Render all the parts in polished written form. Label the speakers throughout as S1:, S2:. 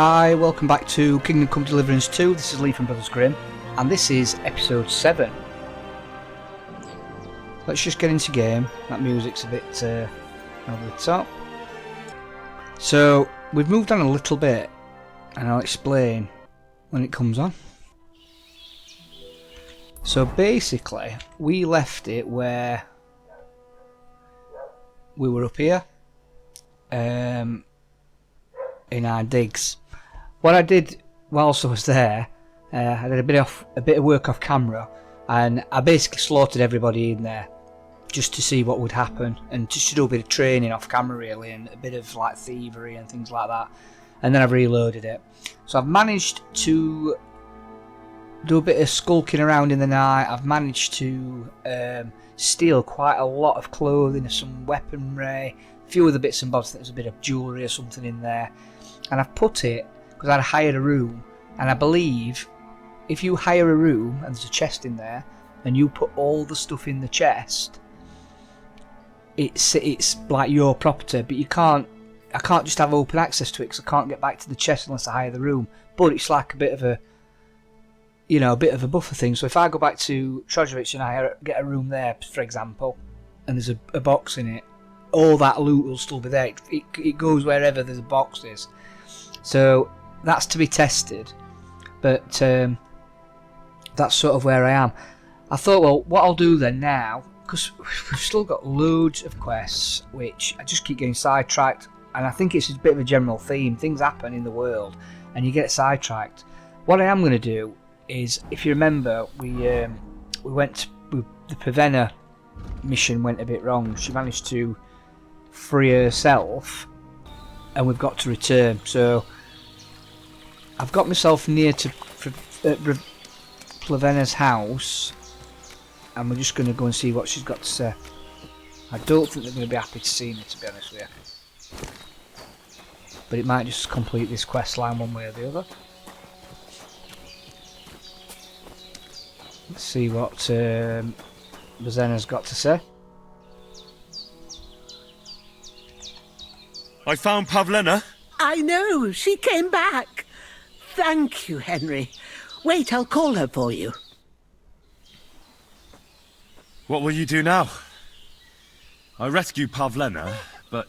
S1: Hi, welcome back to Kingdom Come Deliverance 2. This is Lee from Brothers Grimm, and this is episode 7. Let's just get into game. That music's a bit over the top. So, we've moved on a little bit, and I'll explain when it comes on. So basically, we left it where we were up here in our digs. What I did whilst I was there, I did a bit of work off camera, and I basically slaughtered everybody in there just to see what would happen, and just to do a bit of training off camera really, and a bit of like thievery and things like that. And then I've reloaded it. So I've managed to do a bit of skulking around in the night. I've managed to steal quite a lot of clothing, some weaponry, a few other bits and bobs. There's a bit of jewellery or something in there, and I've put it because I'd hired a room, and I believe if you hire a room and there's a chest in there and you put all the stuff in the chest, it's like your property, but I can't just have open access to it because I can't get back to the chest unless I hire the room. But it's like a bit of a buffer thing. So if I go back to Tachov and I get a room there, for example, and there's a box in it, all that loot will still be there. It goes wherever there's a box is. So that's to be tested, but that's sort of where I am. I thought, well, what I'll do then now, because we've still got loads of quests which I just keep getting sidetracked, and I think it's a bit of a general theme. Things happen in the world and you get sidetracked. What I am going to do is, if you remember, we went with the Bozhena mission went a bit wrong. She managed to free herself and we've got to return. So I've got myself near to Bozhena's house, and we're just going to go and see what she's got to say. I don't think they're going to be happy to see me, to be honest with you, but it might just complete this quest line one way or the other. Let's see what Bozhena's got to say.
S2: I found Pavlena.
S3: I know, she came back. Thank you, Henry. Wait, I'll call her for you.
S2: What will you do now? I rescued Pavlena, but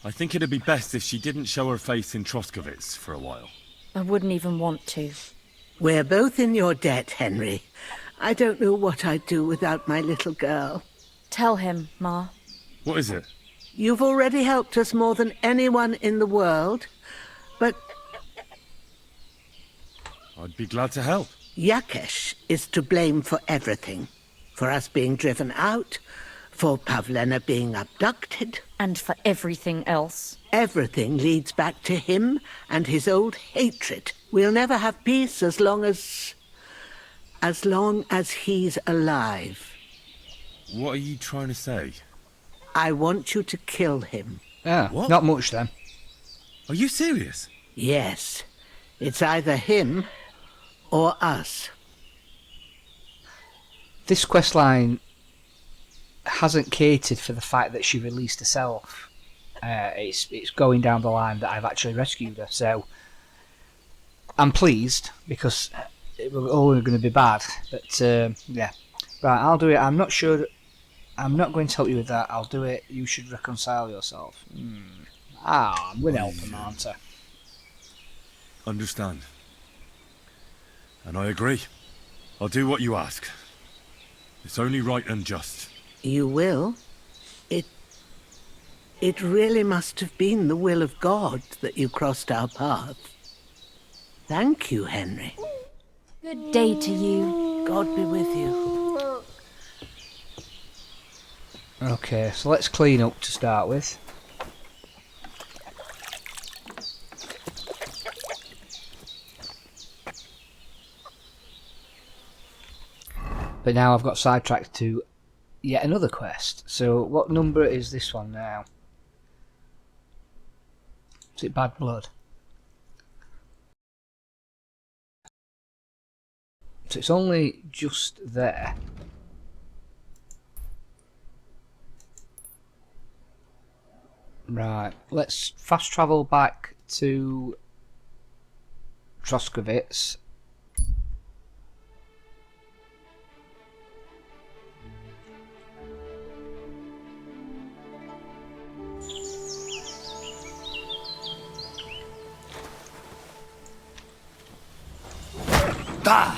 S2: I think it'd be best if she didn't show her face in Troskovitz for a while.
S4: I wouldn't even want to.
S3: We're both in your debt, Henry. I don't know what I'd do without my little girl.
S4: Tell him, Ma.
S2: What is it?
S3: You've already helped us more than anyone in the world, but
S2: I'd be glad to help.
S3: Jackesh is to blame for everything. For us being driven out, for Pavlena being abducted.
S4: And for everything else.
S3: Everything leads back to him and his old hatred. We'll never have peace as long as he's alive.
S2: What are you trying to say?
S3: I want you to kill him.
S1: Yeah,
S2: What?
S1: Not much then.
S2: Are you serious?
S3: Yes. It's either him or us.
S1: This questline hasn't catered for the fact that she released herself. It's going down the line that I've actually rescued her. So I'm pleased, because it was only going to be bad. But yeah, right, I'll do it. I'm not sure. I'm not going to help you with that. I'll do it. You should reconcile yourself. I'm going to help him, aren't I?
S2: Understand. And I agree. I'll do what you ask. It's only right and just.
S3: You will? It really must have been the will of God that you crossed our path. Thank you, Henry.
S4: Good day to you.
S3: God be with you.
S1: Okay, so let's clean up to start with. But now I've got sidetracked to yet another quest. So what number is this one now? Is it Bad Blood? So it's only just there. Right, let's fast travel back to Troskovitz.
S2: Da!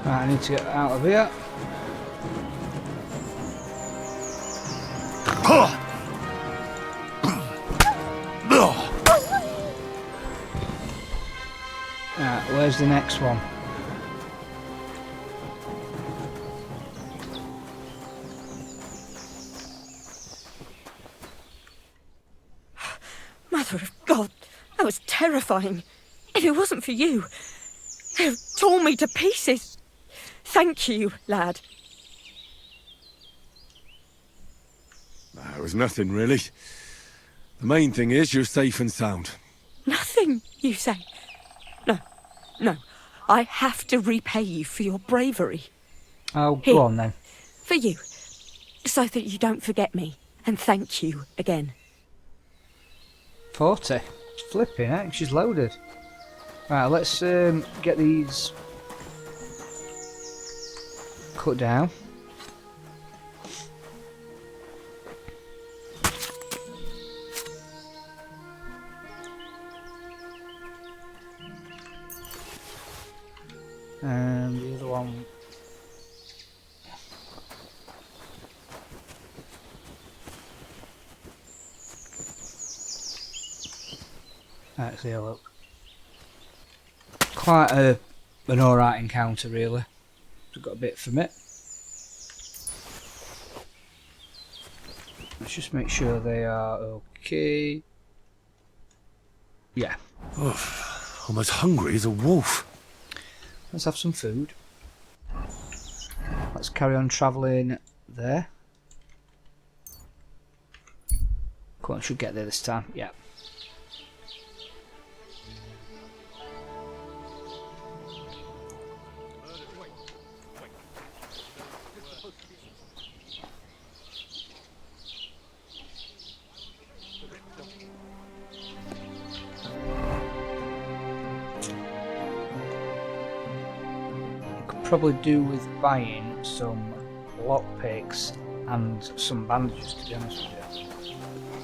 S1: Right, I need to get out of here. Right, where's the next one?
S5: Mother of God, that was terrifying. If it wasn't for you, they'd have torn me to pieces. Thank you, lad.
S2: It was nothing, really. The main thing is you're safe and sound.
S5: Nothing, you say? No. I have to repay you for your bravery.
S1: Oh,
S5: Here.
S1: go on then.
S5: For you. So that you don't forget me. And thank you again.
S1: 40. Flipping heck, she's loaded. Right, let's get these cut down. And the other one. Let's see a look. Quite an alright encounter, really. We've got a bit from it. Let's just make sure they are okay. Yeah.
S2: I'm as hungry as a wolf.
S1: Let's have some food. Let's carry on travelling there. Come on, should get there this time. Yeah. Probably do with buying some lockpicks and some bandages, to be honest with you.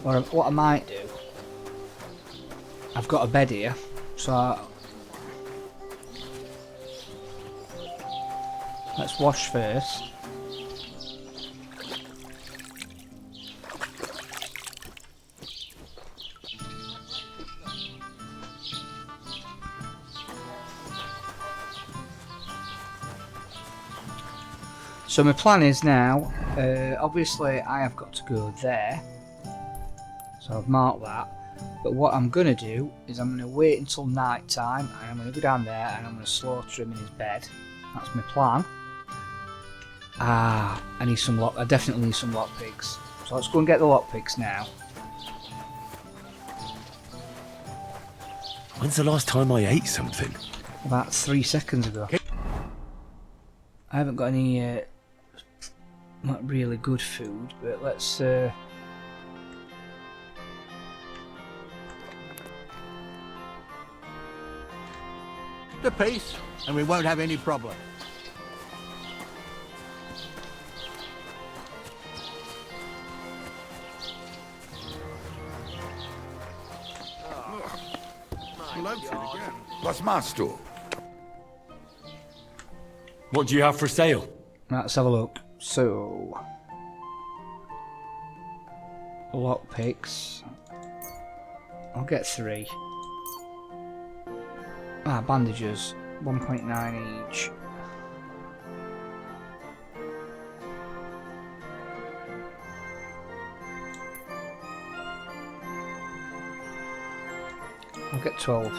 S1: Or what I might do, I've got a bed here, so let's wash first. So my plan is now, obviously I have got to go there, so I've marked that, but what I'm going to do is I'm going to wait until night time and I'm going to go down there and I'm going to slaughter him in his bed. That's my plan. I definitely need some lockpicks, so let's go and get the lockpicks now.
S2: When's the last time I ate something?
S1: About 3 seconds ago. I haven't got any not really good food, but let's
S6: The peace, and we won't have any problem.
S7: Was machst du?
S2: What do you have for sale?
S1: let's have a look. So lockpicks. I'll get 3. Bandages. 1.9 each. I'll get 12.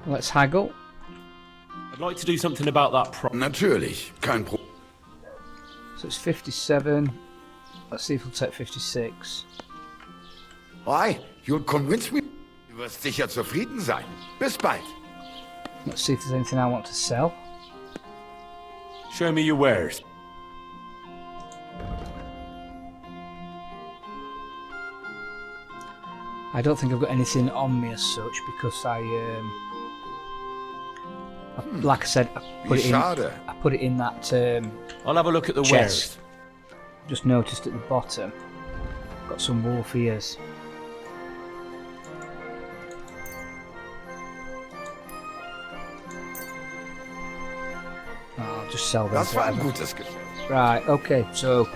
S1: Let's haggle.
S2: I'd like to do something about that
S7: Natürlich, kein Problem.
S1: So it's 57. Let's see if we'll take 56.
S7: Why? You'll convince me. Du wirst sicher zufrieden sein. Bis bald.
S1: Let's see if there's anything I want to sell.
S2: Show me your wares.
S1: I don't think I've got anything on me as such because like I said, I put it in that
S2: I'll have a look at the
S1: chest.
S2: wares.
S1: Just noticed at the bottom, got some wolf ears. I'll just sell them.
S7: Das war ein
S1: whatever.
S7: gutes Geschäft.
S1: Right, okay, so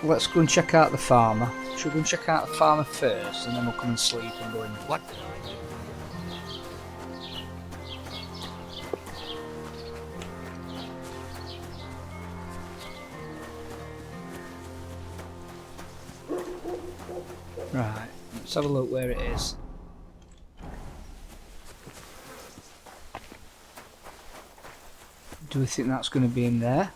S1: let's go and check out the farmer. Should we go and check out the farmer first and then we'll come and sleep and go in?
S7: What?
S1: Right, let's have a look where it is. Do we think that's going to be in there?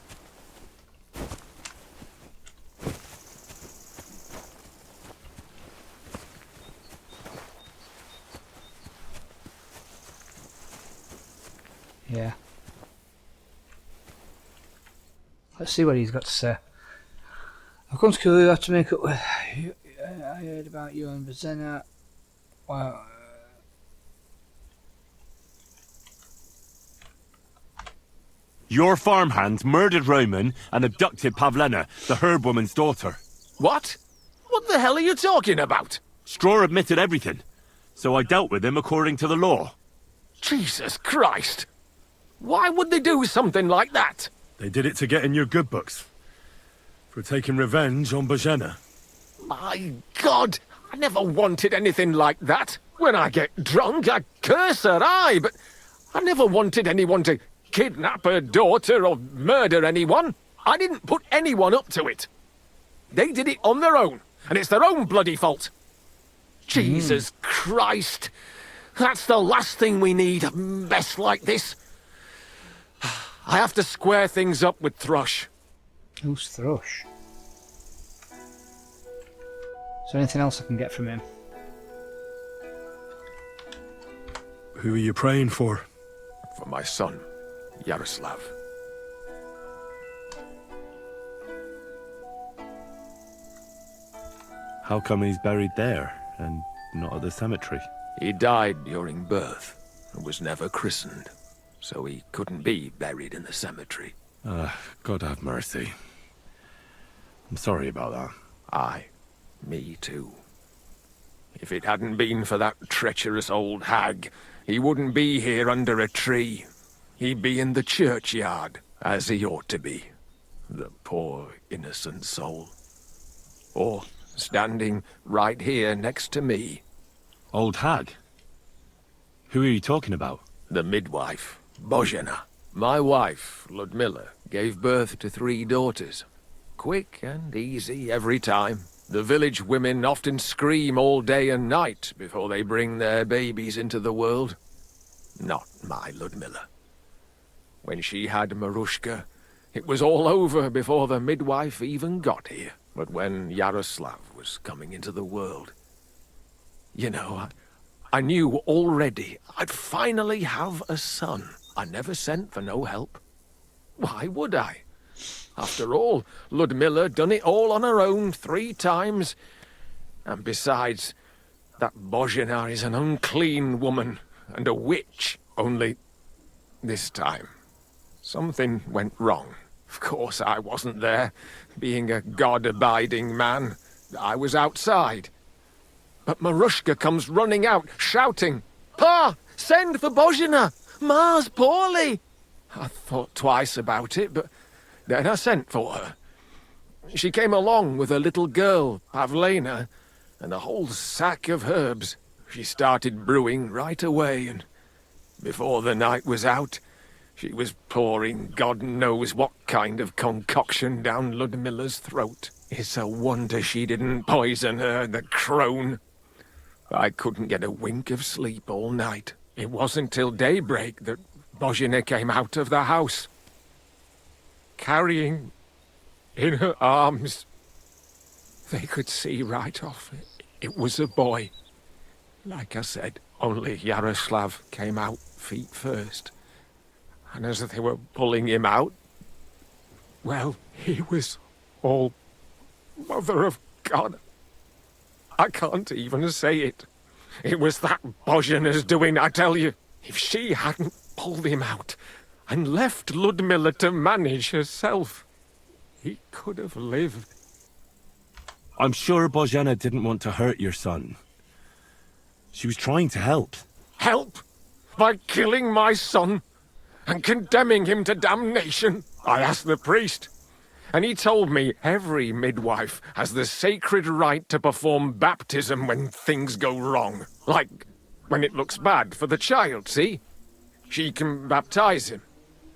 S1: Yeah. Let's see what he's got to say. I've come to kill you. I have to make up. I heard about you and Bozhena. Wow.
S2: Your farmhand murdered Roman and abducted Pavlena, the herb woman's daughter.
S8: What? What the hell are you talking about?
S2: Straw admitted everything, so I dealt with him according to the law.
S8: Jesus Christ! Why would they do something like that?
S2: They did it to get in your good books. For taking revenge on Bozhena.
S8: My God! I never wanted anything like that. When I get drunk, I curse her, aye, but I never wanted anyone to kidnap her daughter or murder anyone. I didn't put anyone up to it. They did it on their own, and it's their own bloody fault. Jesus Christ! That's the last thing we need, a mess like this. I have to square things up with Thrush.
S1: Who's Thrush? Is there anything else I can get from him?
S2: Who are you praying for?
S8: For my son, Yaroslav.
S2: How come he's buried there and not at the cemetery?
S8: He died during birth and was never christened, so he couldn't be buried in the cemetery.
S2: God have mercy. I'm sorry about that.
S8: Aye, me too. If it hadn't been for that treacherous old hag, he wouldn't be here under a tree. He'd be in the churchyard, as he ought to be. The poor, innocent soul. Or standing right here next to me.
S2: Old hag? Who are you talking about?
S8: The midwife, Bozhena. My wife, Ludmilla, gave birth to 3 daughters. Quick and easy every time. The village women often scream all day and night before they bring their babies into the world. Not my Ludmilla. When she had Marushka, it was all over before the midwife even got here. But when Yaroslav was coming into the world, you know, I knew already I'd finally have a son. I never sent for no help. Why would I? After all, Ludmilla done it all on her own 3 times. And besides, that Bozhena is an unclean woman and a witch. Only this time, something went wrong. Of course, I wasn't there. Being a God-abiding man, I was outside. But Marushka comes running out, shouting, "Pa, send for Bozhena! Ma's poorly!" I thought twice about it, but then I sent for her. She came along with a little girl, Pavlena, and a whole sack of herbs. She started brewing right away, and before the night was out, she was pouring God knows what kind of concoction down Ludmilla's throat. It's a wonder she didn't poison her, the crone. I couldn't get a wink of sleep all night. It wasn't till daybreak that Bozhena came out of the house, carrying in her arms. They could see right off it was a boy. Like I said, Only Yaroslav came out feet first. And as they were pulling him out, well, he was all Mother of God. I can't even say it. It was that Bozhena's doing, I tell you. If she hadn't pulled him out and left Ludmilla to manage herself, he could have lived.
S2: I'm sure Bozhena didn't want to hurt your son. She was trying to help.
S8: Help? By killing my son and condemning him to damnation? I asked the priest, and he told me every midwife has the sacred right to perform baptism when things go wrong. Like when it looks bad for the child, see? She can baptize him,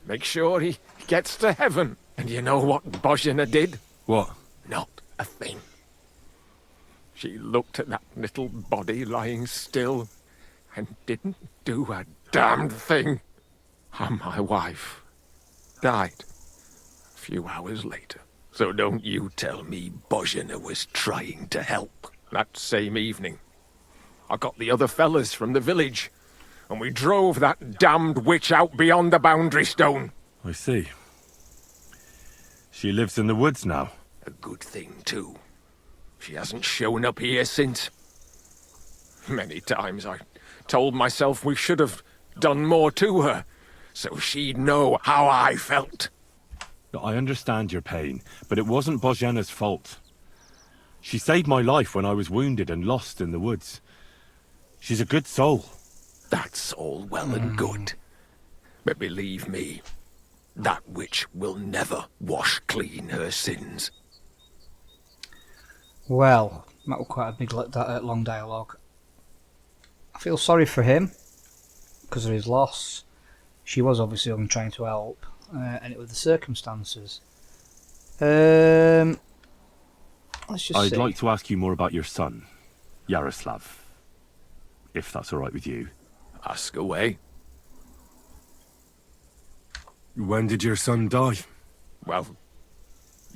S8: make sure he gets to heaven. And you know what Bozhena did?
S2: What?
S8: Not a thing. She looked at that little body lying still and didn't do a damned thing. And my wife died a few hours later. So don't you tell me Bozhena was trying to help. That same evening, I got the other fellas from the village, and we drove that damned witch out beyond the boundary stone.
S2: I see. She lives in the woods now.
S8: A good thing, too. She hasn't shown up here since. Many times I told myself we should have done more to her, so she'd know how I felt.
S2: I understand your pain, but it wasn't Bozhena's fault. She saved my life when I was wounded and lost in the woods. She's a good soul.
S8: That's all well and good. But believe me, that witch will never wash clean her sins.
S1: Well, that was quite a big long dialogue. I feel sorry for him because of his loss. She was obviously only trying to help, and it was the circumstances. Let's just
S2: I'd
S1: see.
S2: like to ask you more about your son, Yaroslav, if that's all right with you.
S8: Ask away.
S2: When did your son die?
S8: Well,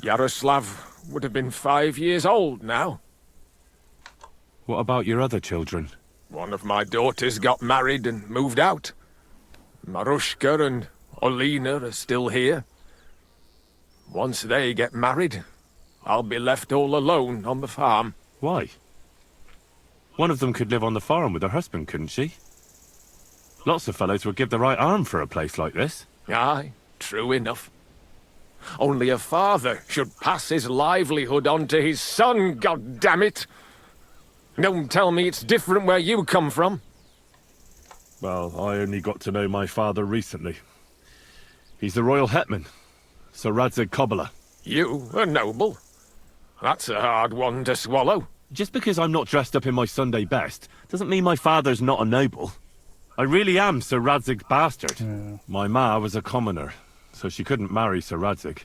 S8: Yaroslav would have been 5 years old now.
S2: What about your other children?
S8: One of my daughters got married and moved out. Marushka and Olina are still here. Once they get married, I'll be left all alone on the farm.
S2: Why? One of them could live on the farm with her husband, couldn't she? Lots of fellows would give the right arm for a place like this.
S8: Aye, true enough. Only a father should pass his livelihood on to his son, goddammit! Don't tell me it's different where you come from.
S2: Well, I only got to know my father recently. He's the royal hetman, Sir Radzig Kobyla.
S8: You, a noble? That's a hard one to swallow.
S2: Just because I'm not dressed up in my Sunday best, doesn't mean my father's not a noble. I really am Sir Radzig's bastard. My ma was a commoner, so she couldn't marry Sir Radzig.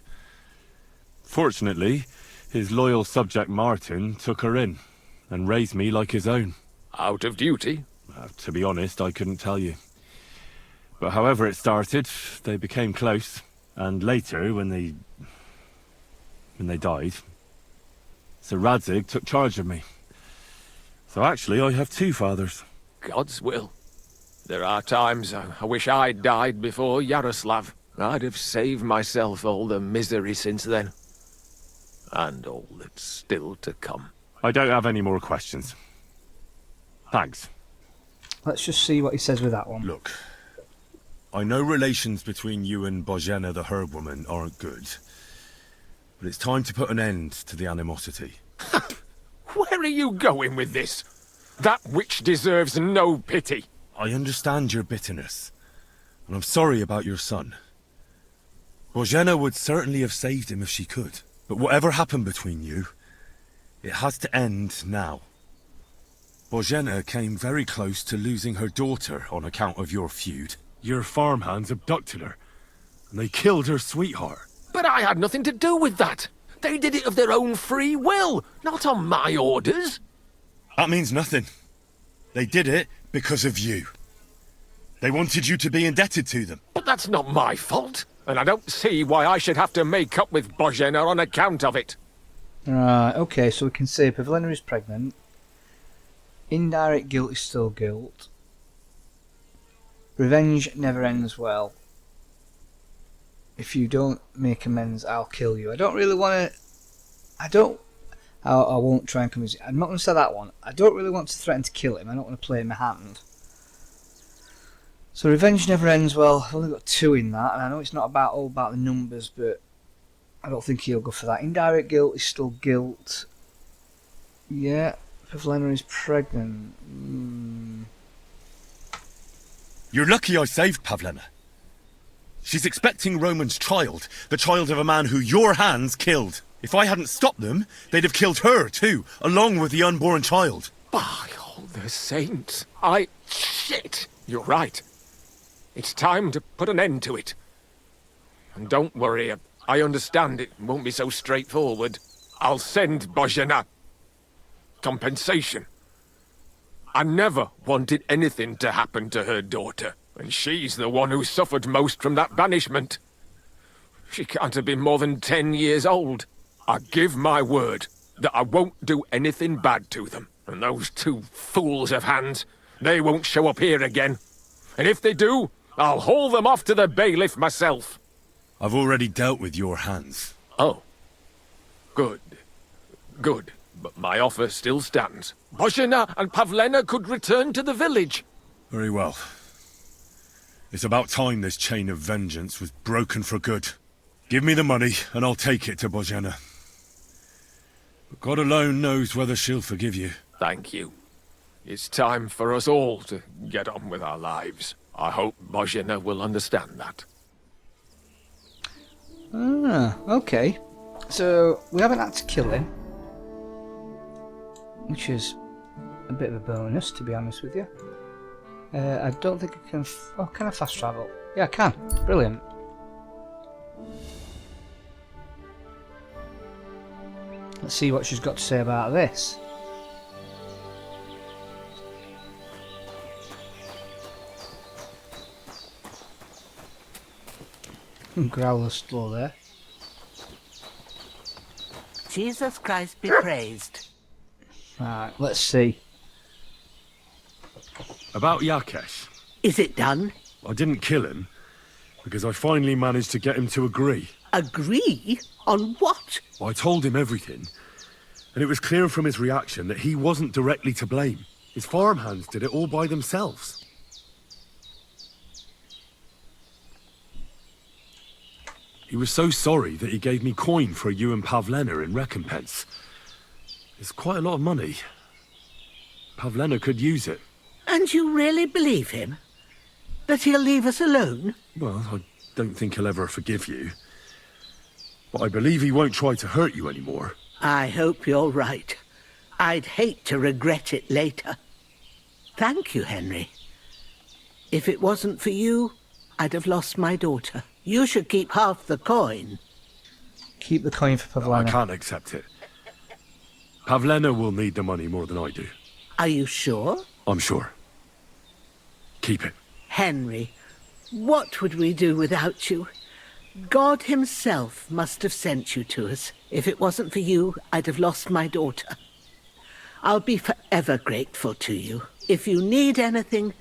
S2: Fortunately, his loyal subject Martin took her in, and raised me like his own.
S8: Out of duty?
S2: To be honest, I couldn't tell you. But however it started, they became close, and later, when they died, Sir Radzig took charge of me. So actually, I have two fathers.
S8: God's will. There are times I wish I'd died before Yaroslav. I'd have saved myself all the misery since then. And all that's still to come.
S2: I don't have any more questions. Thanks.
S1: Let's just see what he says with that one.
S2: Look, I know relations between you and Bozhena the herb woman aren't good, but it's time to put an end to the animosity.
S8: Where are you going with this? That witch deserves no pity.
S2: I understand your bitterness, and I'm sorry about your son. Bozhena would certainly have saved him if she could, but whatever happened between you, it has to end now. Bozhena came very close to losing her daughter on account of your feud. Your farmhands abducted her, and they killed her sweetheart.
S8: But I had nothing to do with that. They did it of their own free will, not on my orders.
S2: That means nothing. They did it because of you. They wanted you to be indebted to them.
S8: But that's not my fault, and I don't see why I should have to make up with Bozhena on account of it.
S1: Right, okay, so we can say Pavlena is pregnant. Indirect guilt is still guilt. Revenge never ends well. If you don't make amends, I'll kill you. I don't really want to... I won't try and convince you. I'm not going to say that one. I don't really want to threaten to kill him. I don't want to play my hand. So revenge never ends well. I've only got 2 in that, and I know it's not all about the numbers, but I don't think he'll go for that. Indirect guilt is still guilt. Yeah, Pavlena is pregnant.
S2: You're lucky I saved Pavlena. She's expecting Roman's child, the child of a man who your hands killed. If I hadn't stopped them, they'd have killed her too, along with the unborn child.
S8: By all the saints, Shit! You're right. It's time to put an end to it. And don't worry, I understand it won't be so straightforward. I'll send Bozhena compensation. I never wanted anything to happen to her daughter, and she's the one who suffered most from that banishment. She can't have been more than 10 years old. I give my word that I won't do anything bad to them. And those 2 fools of hands, they won't show up here again. And if they do, I'll haul them off to the bailiff myself.
S2: I've already dealt with your hands.
S8: Oh. Good. Good. But my offer still stands. Bozhena and Pavlena could return to the village.
S2: Very well. It's about time this chain of vengeance was broken for good. Give me the money, and I'll take it to Bozhena. But God alone knows whether she'll forgive you.
S8: Thank you. It's time for us all to get on with our lives. I hope Bozhena will understand that.
S1: Ah, okay. So, we haven't had to kill him. Which is a bit of a bonus, to be honest with you. I don't think I can... Oh, can I fast travel? Yeah, I can. Brilliant. Let's see what she's got to say about this. Growler's still there.
S3: Jesus Christ be praised.
S1: Right, let's see.
S2: About Jackesh.
S3: Is it done?
S2: I didn't kill him, because I finally managed to get him to agree.
S3: Agree? On what?
S2: I told him everything, and it was clear from his reaction that he wasn't directly to blame. His farmhands did it all by themselves. He was so sorry that he gave me coin for you and Pavlena in recompense. It's quite a lot of money. Pavlena could use it.
S3: And you really believe him? That he'll leave us alone?
S2: Well, I don't think he'll ever forgive you. But I believe he won't try to hurt you anymore.
S3: I hope you're right. I'd hate to regret it later. Thank you, Henry. If it wasn't for you, I'd have lost my daughter. You should keep half the coin.
S1: Keep the coin for Pavlena.
S2: I can't accept it. Pavlena will need the money more than I do.
S3: Are you sure?
S2: I'm sure. Keep it.
S3: Henry, what would we do without you? God himself must have sent you to us. If it wasn't for you, I'd have lost my daughter. I'll be forever grateful to you. If you need anything,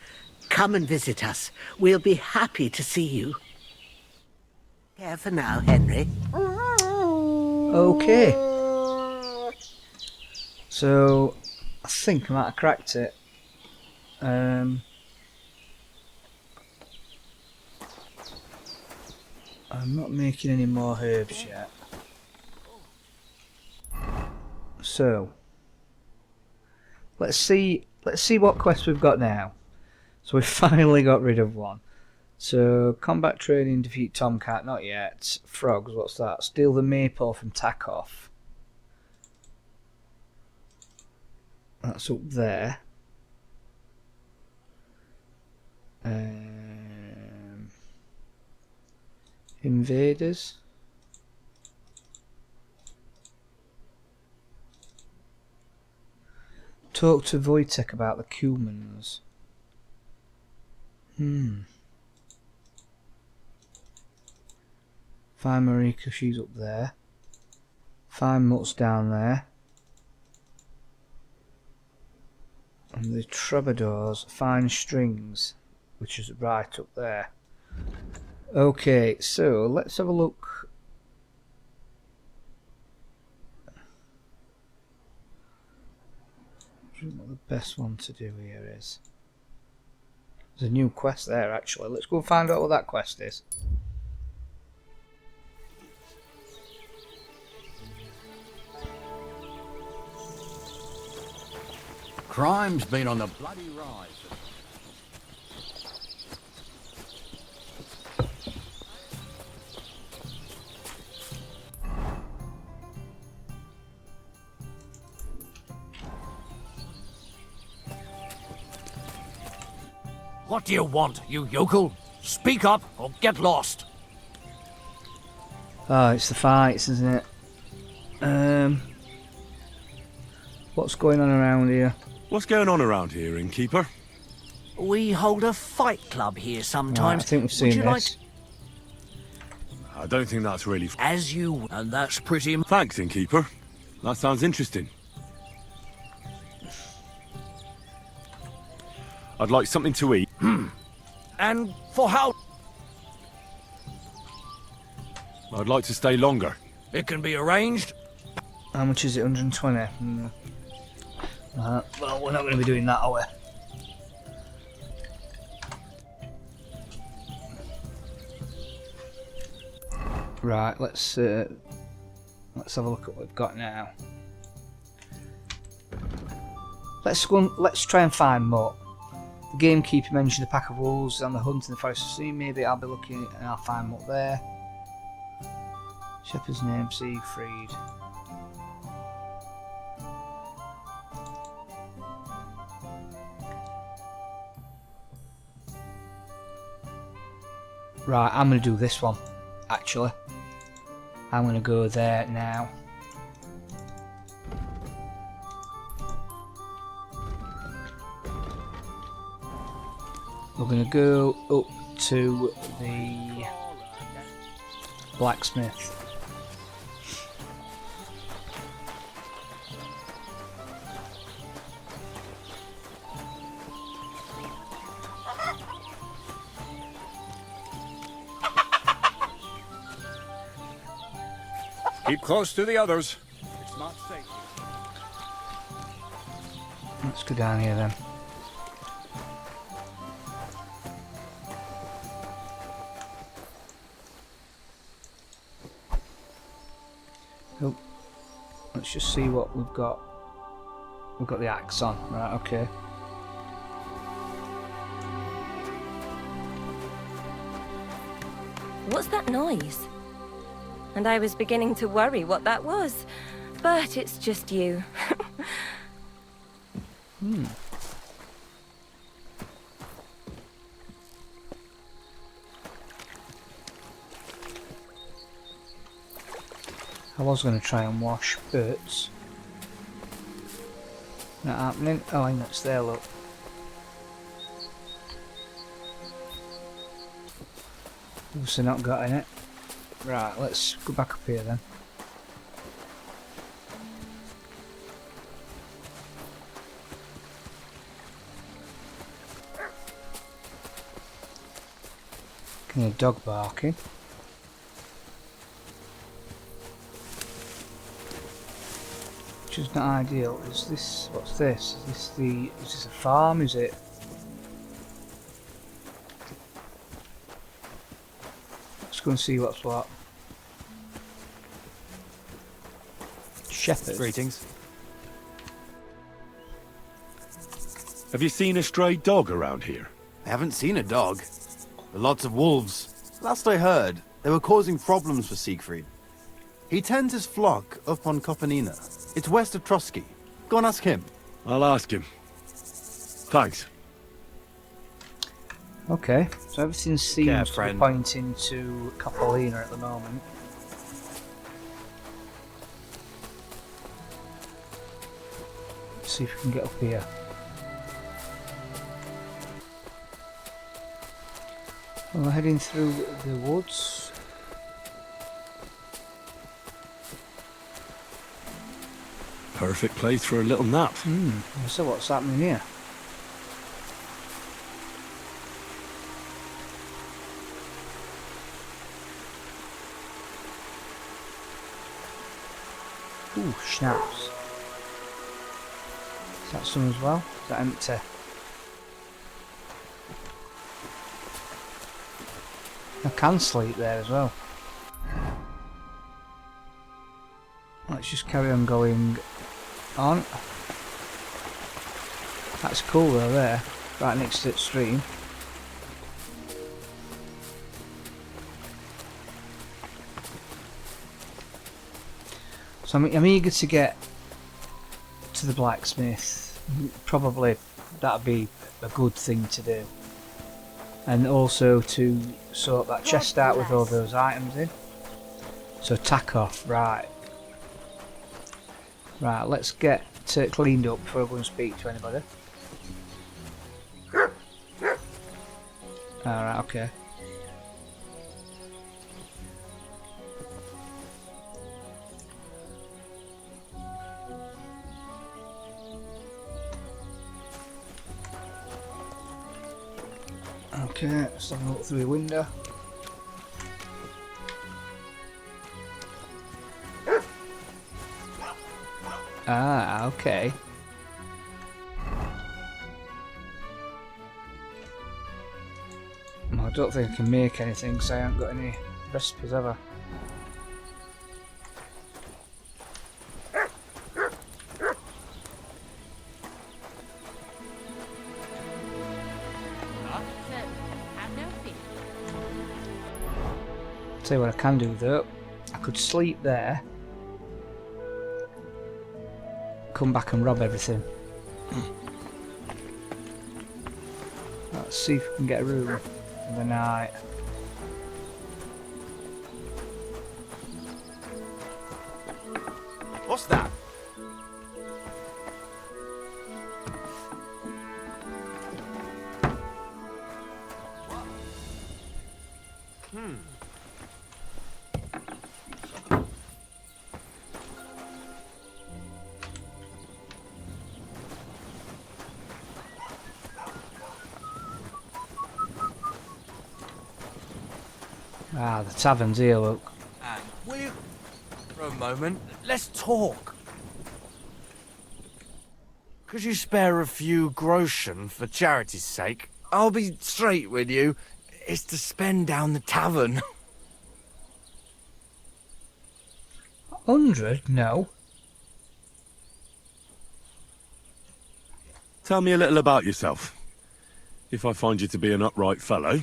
S3: come and visit us. We'll be happy to see you. Care for now, Henry.
S1: Okay. So, I think I might have cracked it. I'm not making any more herbs yet. So, let's see what quest we've got now. So we've finally got rid of one. So, combat training, defeat Tomcat, not yet. Frogs, what's that? Steal the maypole from Tachov. That's up there. Invaders. Talk to Wojtek about the Cumans. Find Marika, she's up there. Find Mutt's down there. And the troubadours, find strings. which is right up there. Okay, so let's have a look. I don't know what the best one to do here is. There's a new quest there actually. Let's go and find out what that quest is.
S6: Crime's been on the bloody rise.
S9: What do you want, you yokel? Speak up or get lost.
S1: Oh, it's the fights, isn't it? What's going on around here?
S2: What's going on around here, innkeeper?
S9: We hold a fight club here
S1: Right,
S9: sometimes.
S1: I think we've seen
S9: Would you
S1: this.
S2: I don't think that's really...
S9: As you, and that's pretty...
S2: Thanks, innkeeper. That sounds interesting. I'd like something to eat.
S9: And for how...
S2: I'd like to stay longer.
S9: It can be arranged.
S1: How much is it? 120? Well, we're not going to be doing that, are we? Right, let's have a look at what we've got now. Let's go. Let's try and find Mutt. The gamekeeper mentioned a pack of wolves on the hunt in the forest of sea. Maybe I'll be looking and I'll find Mutt there. Shepherd's name, Siegfried. Right, I'm going to do this one, actually. I'm going to go there now. We're going to go up to the blacksmith.
S8: Keep close to the others.
S6: It's not safe.
S1: Let's go down here then. Oh, let's just see what we've got. We've got the axe on, right? Okay.
S10: What's that noise? And I was beginning to worry what that was. But it's just you.
S1: I was going to try and wash, but not happening. Oh, I know it's there, look. Obviously not got in it. Right, let's go back up here then. Can hear a dog barking. Which is not ideal. Is this, what's this? Is this a farm? Is it? Let's go and see what's what. Shepherd.
S11: Greetings.
S2: Have you seen a stray dog around here?
S11: I haven't seen a dog. But lots of wolves. Last I heard, they were causing problems for Siegfried. He tends his flock up on Kopanina. It's west of Trotsky. Go and ask him.
S2: I'll ask him. Thanks.
S1: Okay, so everything seems to be
S11: friend.
S1: pointing to Kopolina at the moment. Let's see if we can get up here. Well, we're heading through the woods.
S2: Perfect place for a little nap.
S1: So what's happening here? Ooh, schnapps. Is that some as well? Is that empty? I can sleep there as well. Let's just carry on going on. That's cool though there, right next to the stream. So I'm eager to get to the blacksmith. Probably that'd be a good thing to do. And also to sort that chest out with all those items in. So Tachov, right. Right, let's get cleaned up before I go and speak to anybody. Alright, okay. Okay, let's have a look through the window. Ah, okay. I don't think I can make anything because I haven't got any recipes ever. Tell you what I can do though, I could sleep there, come back and rob everything. Let's see if we can get a room for the night.
S11: What's that?
S1: Ah, the tavern's here, look.
S9: Will you... For a moment, let's talk. Could you spare a few groschen for charity's sake? I'll be straight with you. It's to spend down the tavern.
S1: 100? No.
S2: Tell me a little about yourself. If I find you to be an upright fellow,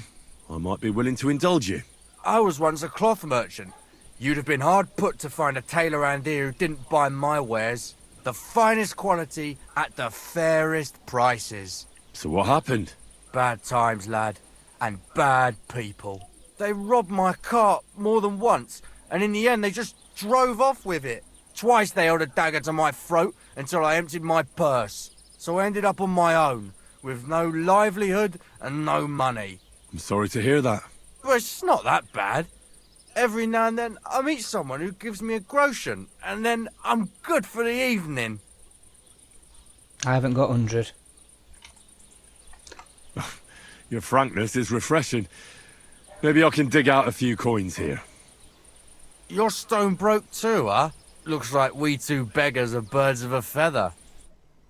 S2: I might be willing to indulge you.
S9: I was once a cloth merchant. You'd have been hard put to find a tailor around here who didn't buy my wares. The finest quality at the fairest prices.
S2: So what happened?
S9: Bad times, lad. And bad people. They robbed my cart more than once, and in the end they just drove off with it. Twice they held a dagger to my throat until I emptied my purse. So I ended up on my own, with no livelihood and no money.
S2: I'm sorry to hear that.
S9: But it's not that bad. Every now and then I meet someone who gives me a groschen, and then I'm good for the evening.
S1: I haven't got 100.
S2: Your frankness is refreshing. Maybe I can dig out a few coins here.
S9: You're stone broke too, huh? Looks like we two beggars are birds of a feather.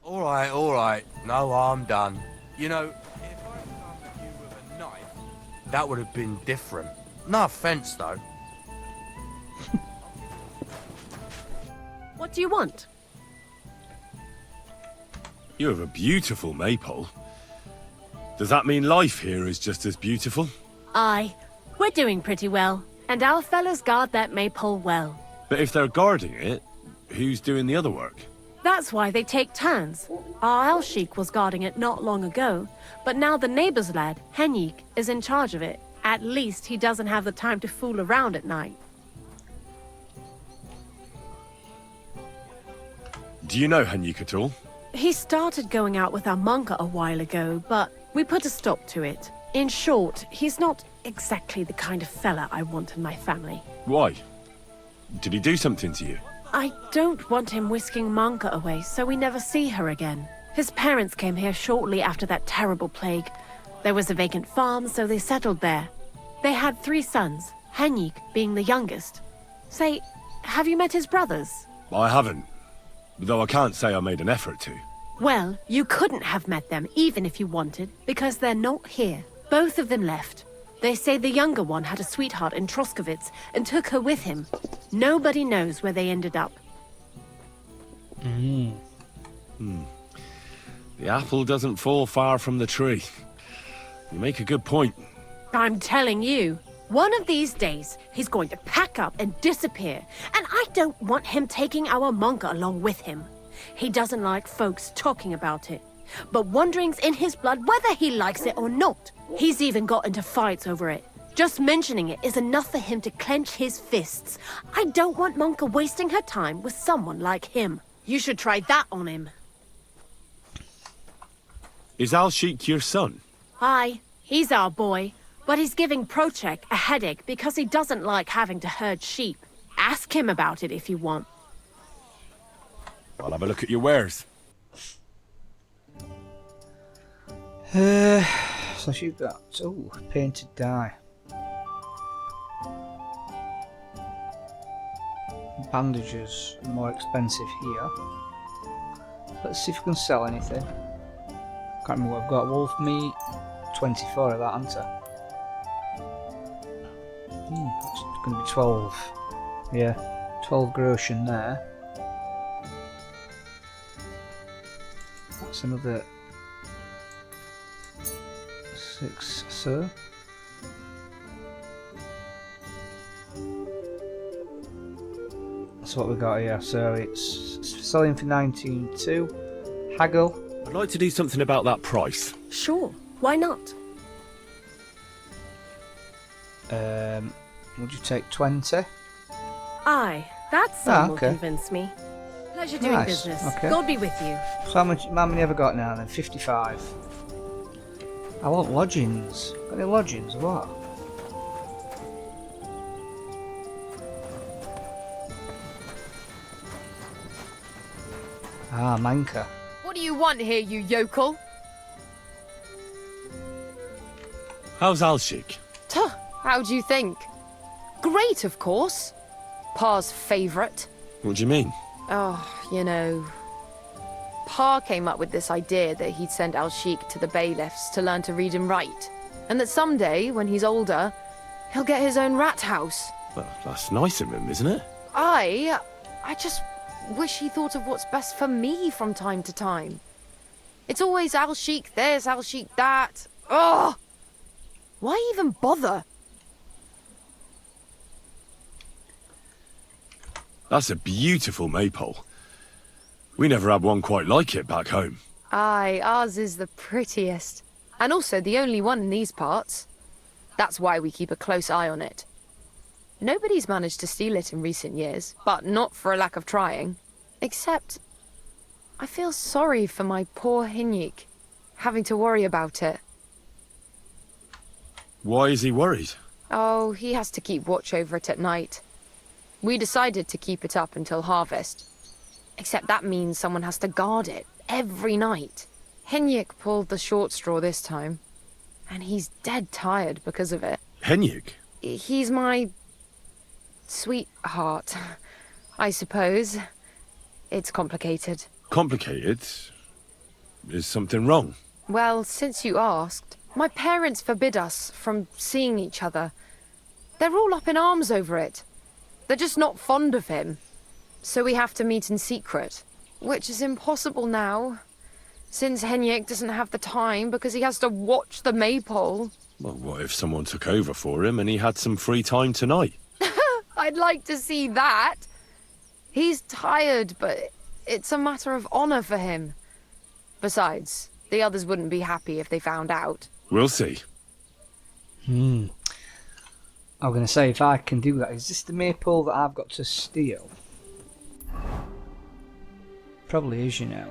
S9: All right. No harm done. You know, if I'd come at you with a knife, that would have been different. No offense, though.
S12: What do you want?
S2: You have a beautiful maypole. Does that mean life here is just as beautiful?
S12: Aye, we're doing pretty well, and our fellows guard that maypole well.
S2: But if they're guarding it, who's doing the other work?
S12: That's why they take turns. Our Elsheik was guarding it not long ago, but now the neighbor's lad, Henrik, is in charge of it. At least he doesn't have the time to fool around at night.
S2: Do you know Henrik at all?
S12: He started going out with our monka a while ago, but we put a stop to it. In short, he's not exactly the kind of fella I want in my family.
S2: Why? Did he do something to you?
S12: I don't want him whisking Manka away so we never see her again. His parents came here shortly after that terrible plague. There was a vacant farm, so they settled there. They had 3 sons, Henrik being the youngest. Say, have you met his brothers?
S2: I haven't. Though I can't say I made an effort to.
S12: Well, you couldn't have met them even if you wanted, because they're not here. Both of them left. They say the younger one had a sweetheart in Troskovitz and took her with him. Nobody knows where they ended up.
S2: The apple doesn't fall far from the tree. You make a good point.
S12: I'm telling you, one of these days, he's going to pack up and disappear, and I don't want him taking our monk along with him. He doesn't like folks talking about it, but wandering's in his blood whether he likes it or not. He's even got into fights over it. Just mentioning it is enough for him to clench his fists. I don't want Monka wasting her time with someone like him. You should try that on him.
S2: Is Al-Sheik your son?
S12: Aye, he's our boy, but he's giving Procek a headache because he doesn't like having to herd sheep. Ask him about it if you want.
S2: I'll have a look at your wares.
S1: So you've got painted dye. Bandages are more expensive here. Let's see if we can sell anything. Can't remember what I've got. Wolf meat, 24 of that, haven't I? It's going to be 12. Yeah, 12 groschen there. That's another 6, so. That's what we got here. So it's selling for 19.2. Haggle.
S2: I'd like to do something about that price.
S12: Sure, why not?
S1: Would you take 20?
S12: Aye, that sum will
S1: okay.
S12: convince me. Pleasure doing
S1: Nice,
S12: business.
S1: okay.
S12: God be with you.
S1: So how many have I got now then? 55. I want lodgings. Got any lodgings or what? Ah, Manka.
S13: What do you want here, you yokel?
S2: How's Al-Sheik?
S13: Tuh, how do you think? Great, of course. Pa's favourite.
S2: What do you mean?
S13: Oh, you know... Pa came up with this idea that he'd send Al-Sheik to the bailiffs to learn to read and write. And that someday, when he's older, he'll get his own rat house.
S2: Well, that's nice of him, isn't it?
S13: I just wish he thought of what's best for me from time to time. It's always Al-Sheik this, Al-Sheik that. Ugh! Why even bother?
S2: That's a beautiful maypole. We never had one quite like it back home.
S13: Aye, ours is the prettiest. And also the only one in these parts. That's why we keep a close eye on it. Nobody's managed to steal it in recent years, but not for a lack of trying. Except, I feel sorry for my poor Hinyik, having to worry about it.
S2: Why is he worried?
S13: Oh, he has to keep watch over it at night. We decided to keep it up until harvest. Except that means someone has to guard it every night. Hinyik pulled the short straw this time, and he's dead tired because of it.
S2: Hinyik?
S13: He's my sweetheart, I suppose. It's complicated.
S2: Complicated? Is something wrong?
S13: Well, since you asked, my parents forbid us from seeing each other. They're all up in arms over it. They're just not fond of him. So we have to meet in secret, which is impossible now, since Hinyik doesn't have the time because he has to watch the maypole.
S2: Well, what if someone took over for him and he had some free time tonight?
S13: I'd like to see that. He's tired, but it's a matter of honor for him. Besides, the others wouldn't be happy if they found out.
S2: We'll see.
S1: I'm going to say, if I can do that, is this the maypole that I've got to steal? Probably is, you know.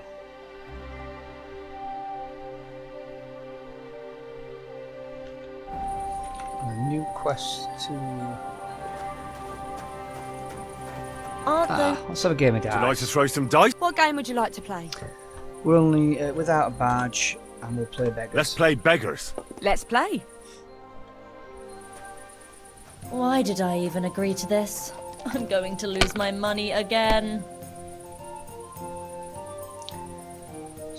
S1: A new quest to... let's have a game of dice.
S2: Would you like to throw some dice?
S5: What game would you like to play?
S1: We're only without a badge, and we'll play beggars.
S2: Let's play beggars.
S5: Let's play.
S14: Why did I even agree to this? I'm going to lose my money again.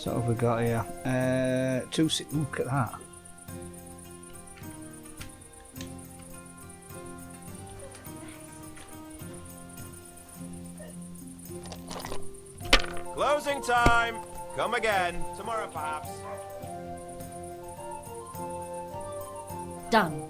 S1: So what have we got here? Look at that.
S14: Closing time! Come again. Tomorrow, perhaps.
S12: Done.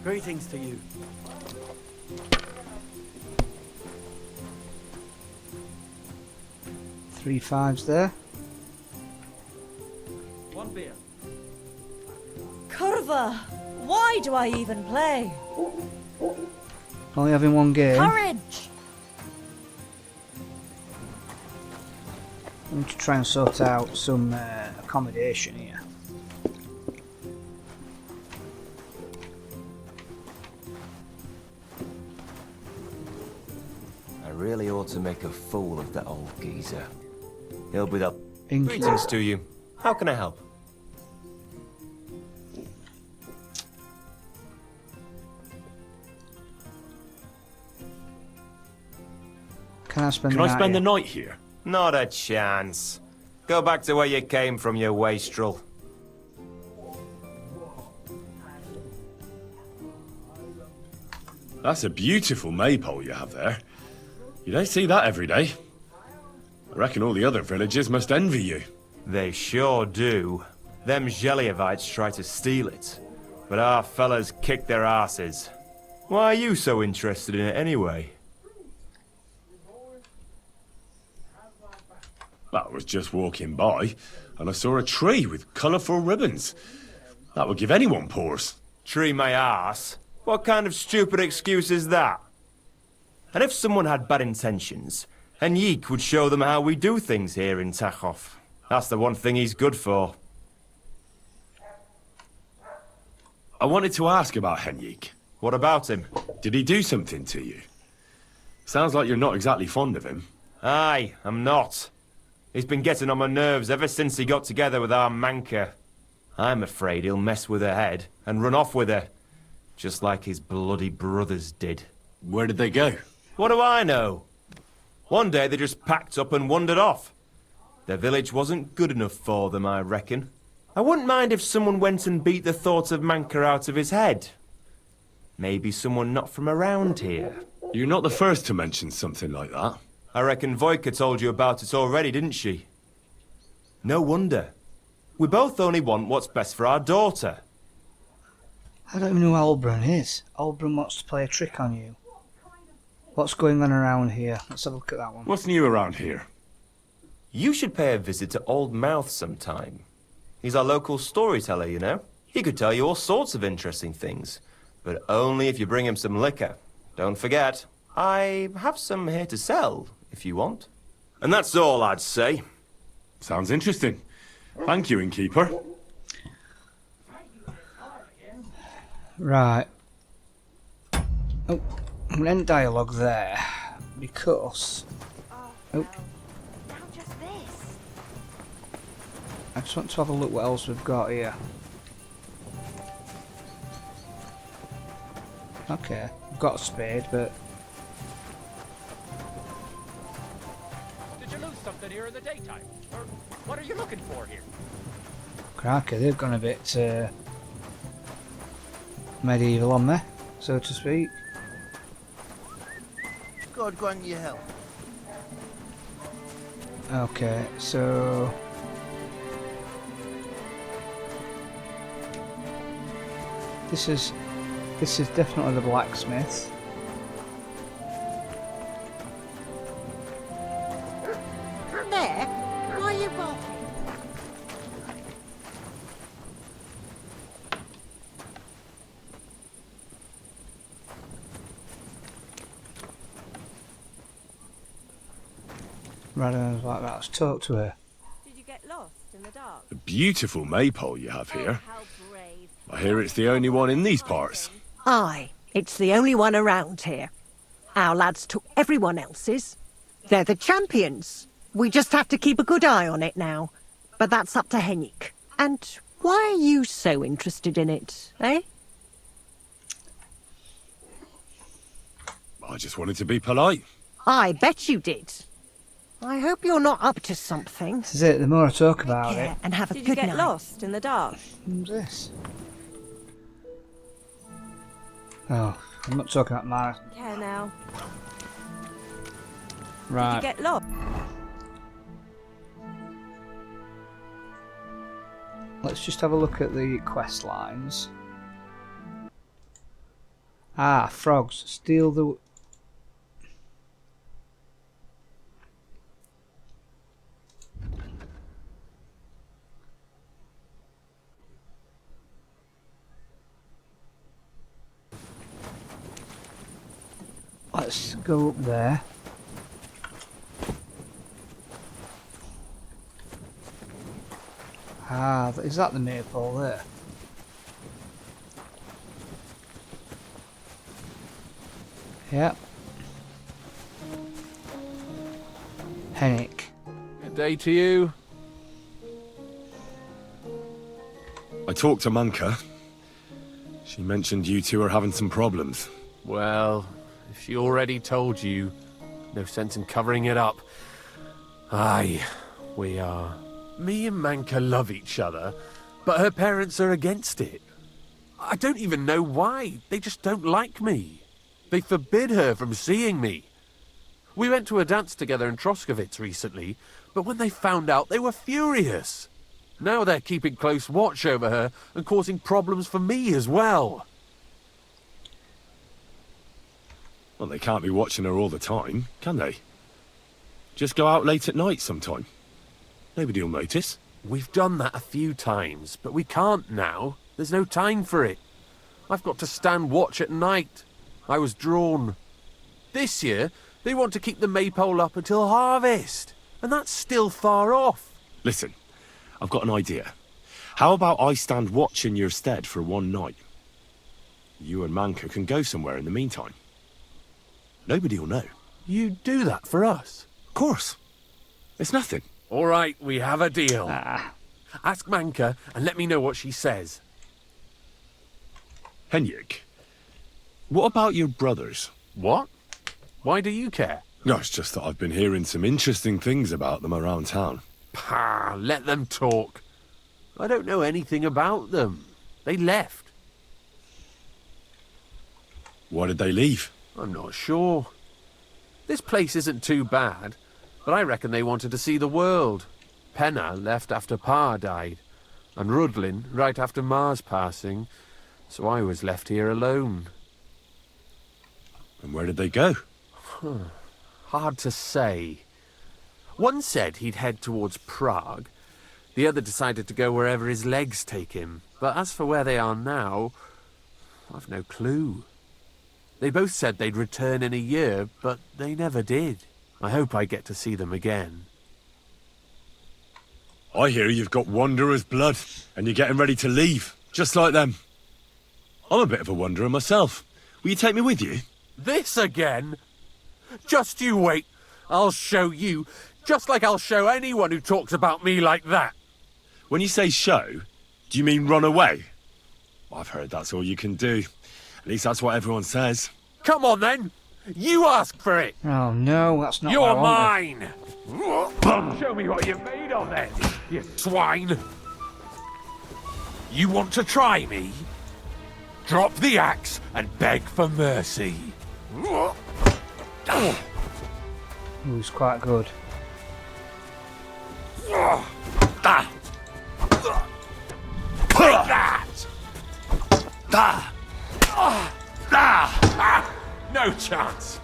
S11: Greetings to you.
S1: Three fives there.
S11: One beer.
S15: Curva! Why do I even play?
S1: Only having one game.
S15: Courage!
S1: I need to try and sort out some accommodation here.
S16: I really ought to make a fool of that old geezer. He'll be the...
S14: Greetings to you. How can I help?
S1: Can I spend
S14: Can
S1: the
S14: I
S1: night
S14: spend the
S1: here?
S14: night here? Not a chance. Go back to where you came from, you wastrel.
S2: That's a beautiful maypole you have there. You don't see that every day. I reckon all the other villagers must envy you.
S14: They sure do. Them Zhelievites try to steal it, but our fellas kick their asses. Why are you so interested in it anyway?
S2: I was just walking by, and I saw a tree with colourful ribbons. That would give anyone pause.
S14: Tree my arse? What kind of stupid excuse is that? And if someone had bad intentions, Henrik would show them how we do things here in Tachov. That's the one thing he's good for.
S2: I wanted to ask about Henrik.
S14: What about him?
S2: Did he do something to you? Sounds like you're not exactly fond of him.
S14: Aye, I'm not. He's been getting on my nerves ever since he got together with our manker. I'm afraid he'll mess with her head and run off with her, just like his bloody brothers did.
S2: Where did they go?
S14: What do I know? One day they just packed up and wandered off. Their village wasn't good enough for them, I reckon. I wouldn't mind if someone went and beat the thought of Manker out of his head. Maybe someone not from around here.
S2: You're not the first to mention something like that.
S14: I reckon Voika told you about it already, didn't she? No wonder. We both only want what's best for our daughter.
S1: I don't even know who Albrun is. Albrun wants to play a trick on you. What's going on around here? Let's have a look at that one.
S2: What's new around here?
S14: You should pay a visit to Old Mouth sometime. He's our local storyteller, you know. He could tell you all sorts of interesting things, but only if you bring him some liquor. Don't forget, I have some here to sell, if you want. And that's all I'd say.
S2: Sounds interesting. Thank you, innkeeper.
S1: Right. Oh, I'm going to end dialogue there, because... Oh. I just want to have a look what else we've got here. Okay, we've got a spade, but...
S17: Did you lose something here in the daytime? Or what are you looking for here?
S1: Crikey, they've gone a bit medieval on me, so to speak.
S6: God grant you help.
S1: Okay, so... This is definitely the blacksmith.
S3: There? Why are you barking?
S1: Rather than like that, let's talk to her.
S10: Did you get lost in the dark?
S2: A beautiful maypole you have here. I hear it's the only one in these parts.
S18: Aye, it's the only one around here. Our lads took everyone else's. They're the champions. We just have to keep a good eye on it now. But that's up to Henrik. And why are you so interested in it, eh?
S2: I just wanted to be polite.
S18: I bet you did. I hope you're not up to something.
S1: This is it, the more I talk about it.
S18: And have a
S15: Did
S18: good
S15: you get
S18: night.
S15: lost in the dark?
S1: Who's this? Oh, I'm not talking about my...
S15: Care now.
S1: Right.
S15: Did you get lost?
S1: Let's just have a look at the quest lines. Ah, frogs. Steal the... Let's go up there. Ah, is that the maypole there? Yep. Hennick.
S8: Good day to you.
S2: I talked to Manka. She mentioned you two are having some problems.
S8: Well, if she already told you, no sense in covering it up. Aye, we are. Me and Manka love each other, but her parents are against it. I don't even know why. They just don't like me. They forbid her from seeing me. We went to a dance together in Troskovitz recently, but when they found out, they were furious. Now they're keeping close watch over her and causing problems for me as well.
S2: Well, they can't be watching her all the time, can they? Just go out late at night sometime. Nobody'll notice.
S8: We've done that a few times, but we can't now. There's no time for it. I've got to stand watch at night. I was drawn. This year, they want to keep the maypole up until harvest, and that's still far off.
S2: Listen, I've got an idea. How about I stand watch in your stead for one night? You and Manka can go somewhere in the meantime. Nobody'll know.
S8: You do that for us?
S2: Of course. It's nothing.
S8: All right, we have a deal. Ask Manka and let me know what she says.
S2: Henrik, what about your brothers?
S8: What? Why do you care?
S2: No, it's just that I've been hearing some interesting things about them around town.
S8: Pah, let them talk. I don't know anything about them. They left.
S2: Why did they leave?
S8: I'm not sure. This place isn't too bad, but I reckon they wanted to see the world. Penna left after Pa died, and Rudlin right after Ma's passing, so I was left here alone.
S2: And where did they go?
S8: Hard to say. One said he'd head towards Prague. The other decided to go wherever his legs take him. But as for where they are now, I've no clue. They both said they'd return in a year, but they never did. I hope I get to see them again.
S2: I hear you've got wanderer's blood, and you're getting ready to leave, just like them. I'm a bit of a wanderer myself. Will you take me with you?
S8: This again? Just you wait. I'll show you, just like I'll show anyone who talks about me like that.
S2: When you say show, do you mean run away? I've heard that's all you can do. At least that's what everyone says.
S8: Come on then. You ask for it.
S1: Oh no, that's not
S8: You're
S1: what I wanted.
S8: mine. Show me what you're made of then, you swine. You want to try me? Drop the axe and beg for mercy.
S1: He was quite good.
S8: No chance.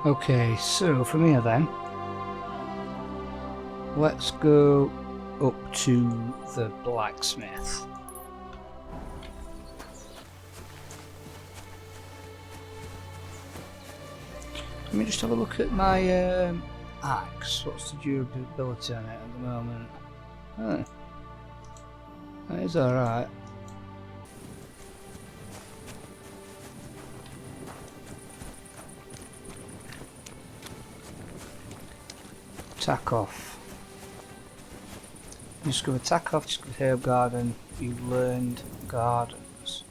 S1: Okay, so from here then, let's go up to the blacksmith. Let me just have a look at my axe. What's the durability on it at the moment? Oh, that is alright. Tachov. You discovered Tachov, discovered herb garden, you learned gardens.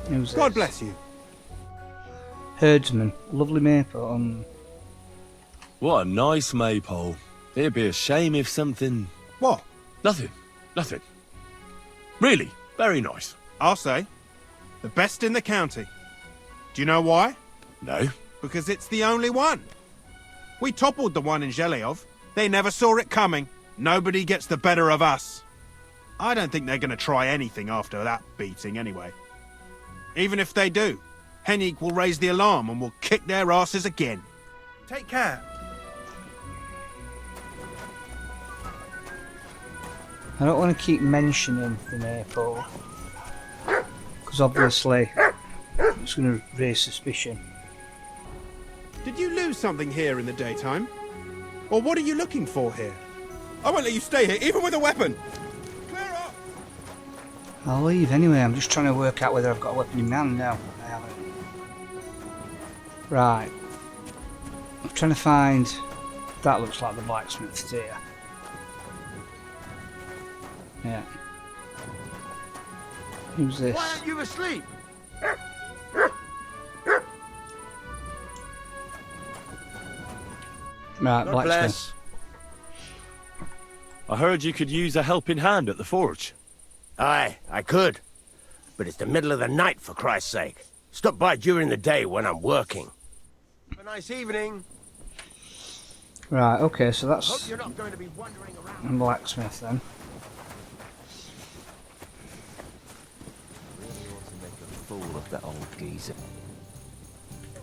S1: Who's
S19: God
S1: this?
S19: bless you.
S1: Herdsman, lovely maple.
S2: What a nice maypole. It'd be a shame if something...
S19: What?
S2: Nothing. Nothing. Really, very nice.
S19: I'll say. The best in the county. Do you know why?
S2: No.
S19: Because it's the only one. We toppled the one in Zhelyov. They never saw it coming. Nobody gets the better of us. I don't think they're going to try anything after that beating anyway. Even if they do, Hennig will raise the alarm and will kick their asses again. Take care.
S1: I don't want to keep mentioning the maypole, because obviously it's going to raise suspicion.
S19: Did you lose something here in the daytime? Or what are you looking for here? I won't let you stay here, even with a weapon.
S1: I'll leave anyway. I'm just trying to work out whether I've got a weapon in my hand. No, I haven't. Right. I'm trying to find... That looks like the blacksmith's here. Yeah. Who's this?
S6: Why aren't you asleep?
S1: Right,
S6: God
S1: blacksmith.
S6: bless.
S2: I heard you could use a helping hand at the forge.
S6: Aye, I could. But it's the middle of the night, for Christ's sake. Stop by during the day when I'm working. Have a nice evening.
S1: Right, okay, so
S6: Hope
S1: that's
S6: you're not going to be wandering around.
S1: a blacksmith then.
S16: Really want to make a fool of that old geezer.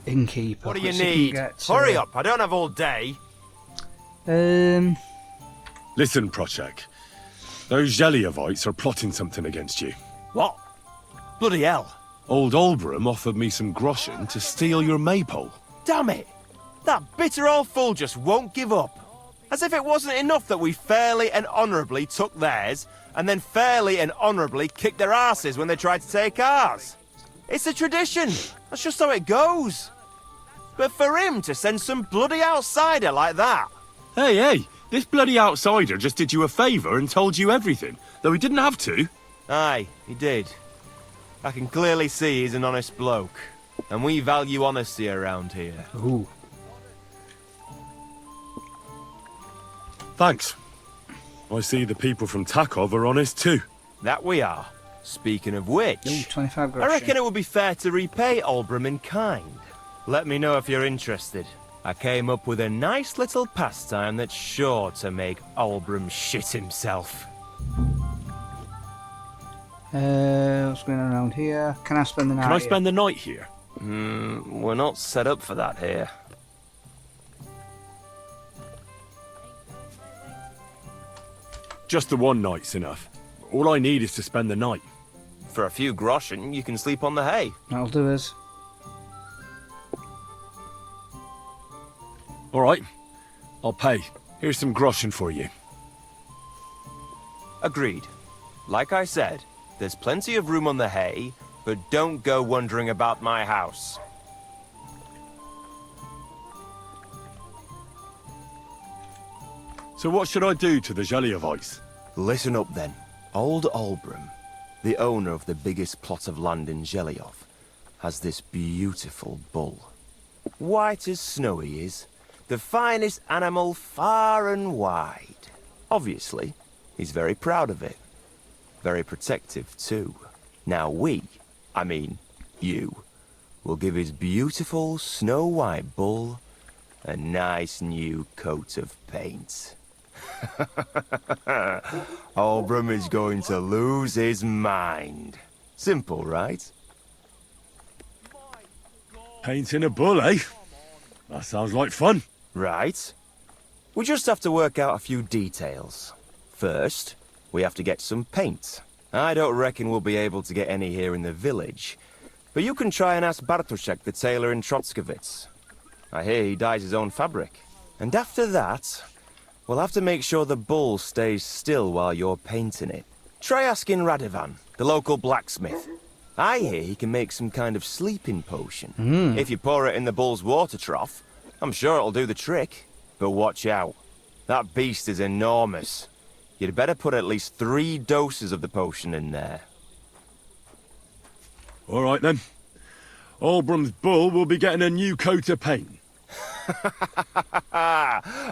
S1: Innkeeper.
S9: What do you
S1: Let's see if we can
S9: need?
S1: get,
S9: Hurry up, I don't have all day.
S2: Listen, Prochek. Those Zhelyovites are plotting something against you.
S9: What? Bloody hell.
S2: Old Olbram offered me some groschen to steal your maypole.
S9: Damn it! That bitter old fool just won't give up. As if it wasn't enough that we fairly and honourably took theirs, and then fairly and honourably kicked their asses when they tried to take ours. It's a tradition. That's just how it goes. But for him to send some bloody outsider like that...
S2: Hey, this bloody outsider just did you a favour and told you everything, though he didn't have to.
S9: Aye, he did. I can clearly see he's an honest bloke. And we value honesty around here.
S1: Ooh.
S2: Thanks. I see the people from Tachov are honest too.
S9: That we are. Speaking of which,
S1: Ooh, 25
S9: I
S1: groschen.
S9: reckon it would be fair to repay Olbram in kind. Let me know if you're interested. I came up with a nice little pastime that's sure to make Olbram shit himself.
S1: What's going on around here? Can I spend the night
S2: Can I
S1: here?
S2: spend the night here?
S9: We're not set up for that here.
S2: Just the one night's enough. All I need is to spend the night.
S9: For a few groschen, you can sleep on the hay.
S1: That'll do us.
S2: All right, I'll pay. Here's some groschen for you.
S9: Agreed. Like I said, there's plenty of room on the hay, but don't go wondering about my house.
S2: So what should I do to the Zhelyovites?
S9: Listen up then. Old Olbram, the owner of the biggest plot of land in Zhelyov, has this beautiful bull. White as snow he is, the finest animal far and wide. Obviously, he's very proud of it. Very protective too. Now you, will give his beautiful snow-white bull a nice new coat of paint. Olbram is going to lose his mind. Simple, right?
S2: Painting a bull, eh? That sounds like fun.
S9: Right. We just have to work out a few details. First, we have to get some paint. I don't reckon we'll be able to get any here in the village, but you can try and ask Bartoszek, the tailor in Trotskovitz. I hear he dyes his own fabric. And after that,
S14: We'll have to make sure the bull stays still while you're painting it. Try asking Radovan, the local blacksmith. I hear he can make some kind of sleeping potion. If you pour it in the bull's water trough, I'm sure it'll do the trick. But watch out. That beast is enormous. You'd better put at least 3 doses of the potion in there.
S2: All right, then. Albrum's bull will be getting a new coat of paint.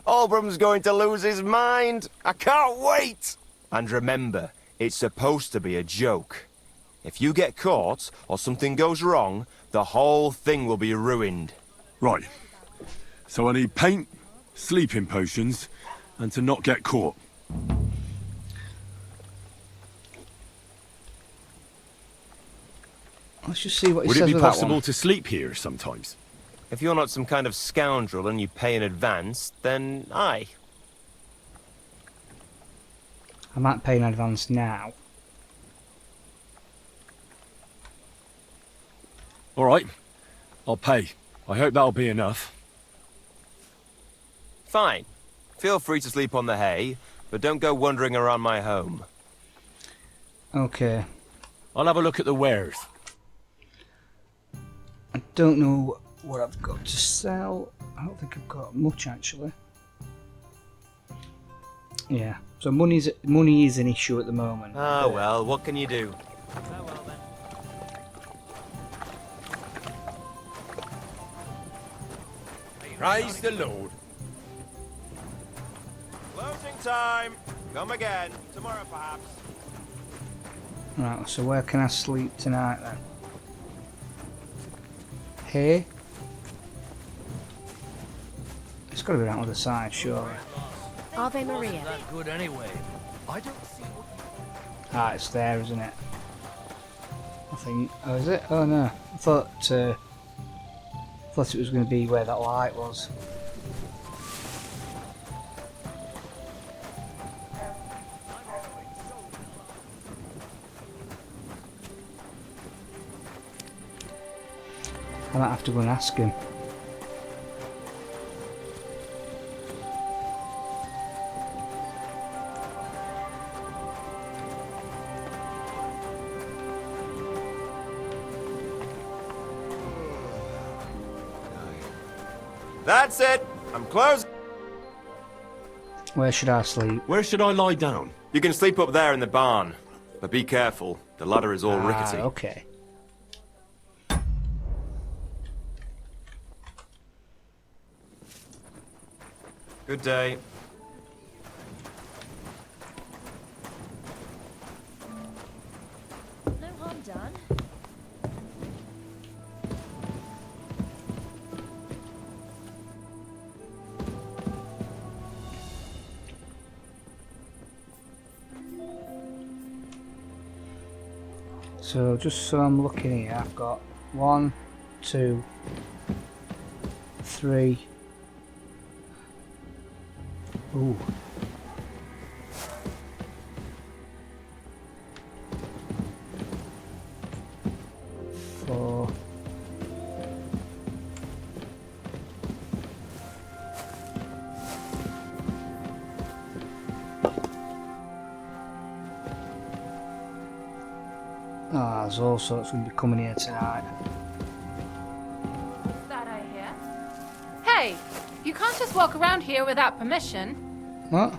S14: Albrum's going to lose his mind. I can't wait. And remember, it's supposed to be a joke. If you get caught or something goes wrong, the whole thing will be ruined.
S2: Right. So I need paint, sleeping potions, and to not get caught.
S1: Let's just see what he
S2: Would
S1: says
S2: it be
S1: with that
S2: possible
S1: one.
S2: to sleep here sometimes?
S14: If you're not some kind of scoundrel and you pay in advance, then aye.
S1: I might pay in advance now.
S2: All right. I'll pay. I hope that'll be enough.
S14: Fine. Feel free to sleep on the hay, but don't go wandering around my home.
S1: Okay.
S2: I'll have a look at the wares.
S1: I don't know what I've got to sell. I don't think I've got much actually. Yeah. So money is an issue at the moment.
S14: Ah, well, what can you do?
S6: Praise the Lord.
S14: Closing time. Come again. Tomorrow, perhaps.
S1: Right, so where can I sleep tonight then? Here? It's got to be around the other side, surely.
S12: Ave Maria.
S17: That good anyway. I don't see what
S1: Ah, it's there, isn't it? I think. Oh, is it? Oh no. I thought it was going to be where that light was. I might have to go and ask him.
S14: That's it. I'm closed.
S1: Where should I sleep?
S2: Where should I lie down?
S14: You can sleep up there in the barn, but be careful. The ladder is all rickety.
S1: Okay.
S14: Good day.
S10: No harm done.
S1: So just so I'm looking here, I've got 1, 2, 3. Ooh. 4. Ah, there's all sorts going to be coming here tonight.
S20: That I hear. Hey, you can't just walk around here without permission.
S1: What?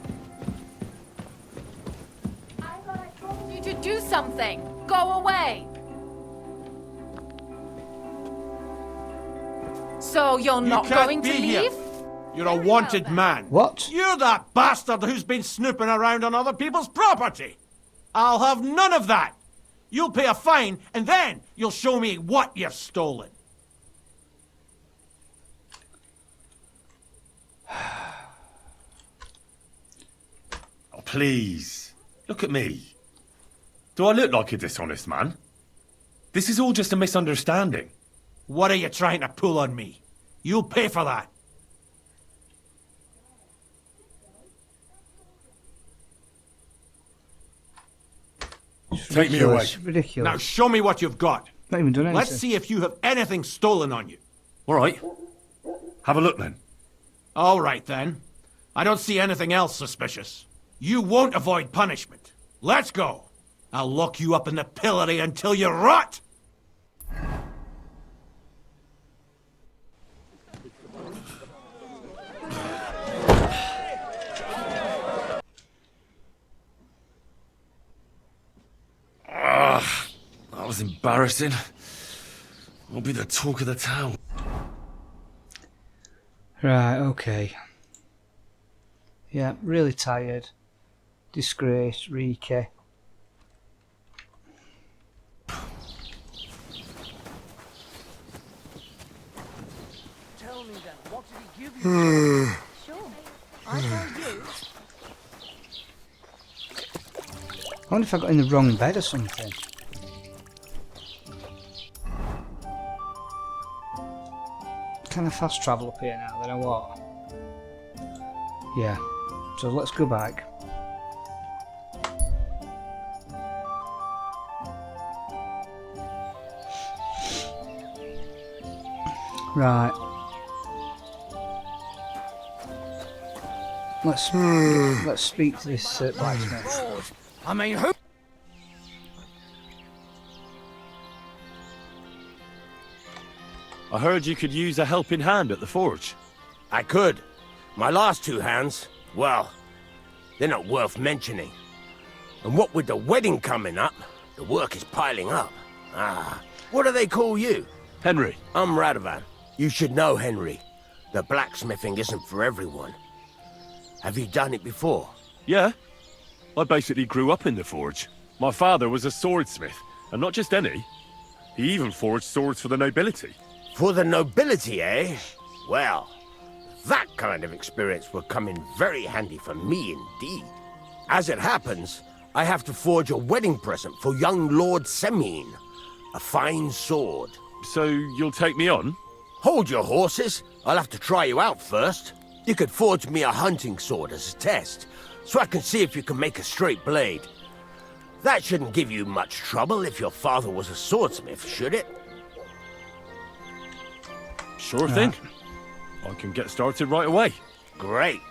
S20: I thought I told you to do something. Go away. So you're
S19: You
S20: not
S19: can't
S20: going to
S19: be here.
S20: leave?
S19: You're a wanted man.
S1: What?
S19: You're that bastard who's been snooping around on other people's property. I'll have none of that. You'll pay a fine, and then you'll show me what you've stolen.
S2: Oh, please. Look at me. Do I look like a dishonest man? This is all just a misunderstanding.
S19: What are you trying to pull on me? You'll pay for that.
S2: Take me away.
S1: Ridiculous.
S19: Now show me what you've got.
S1: Not even done anything.
S19: Let's see if you have anything stolen on you.
S2: All right. Have a look then.
S19: All right then. I don't see anything else suspicious. You won't avoid punishment. Let's go. I'll lock you up in the pillory until you rot!
S2: That was embarrassing. I'll be the talk of the town.
S1: Right, okay. Yeah, really tired. Disgrace, Riki.
S17: Tell me then, what did he give you?
S20: Sure. I told you.
S1: I wonder if I got in the wrong bed or something. Can I fast travel up here now? Then I what? Yeah. So let's go back. Right. Let's speak to this blacksmith.
S9: I mean, who?
S2: I heard you could use a helping hand at the forge.
S6: I could. My last two hands, well, they're not worth mentioning. And what with the wedding coming up, the work is piling up. What do they call you?
S2: Henry.
S6: I'm Radovan. You should know, Henry. The blacksmithing isn't for everyone. Have you done it before?
S2: Yeah. I basically grew up in the forge. My father was a swordsmith, and not just any. He even forged swords for the nobility.
S6: For the nobility, eh? Well, that kind of experience will come in very handy for me indeed. As it happens, I have to forge a wedding present for young Lord Semine. A fine sword.
S2: So you'll take me on?
S6: Hold your horses. I'll have to try you out first. You could forge me a hunting sword as a test, so I can see if you can make a straight blade. That shouldn't give you much trouble if your father was a swordsmith, should it?
S2: Sure thing. I can get started right away.
S6: Great.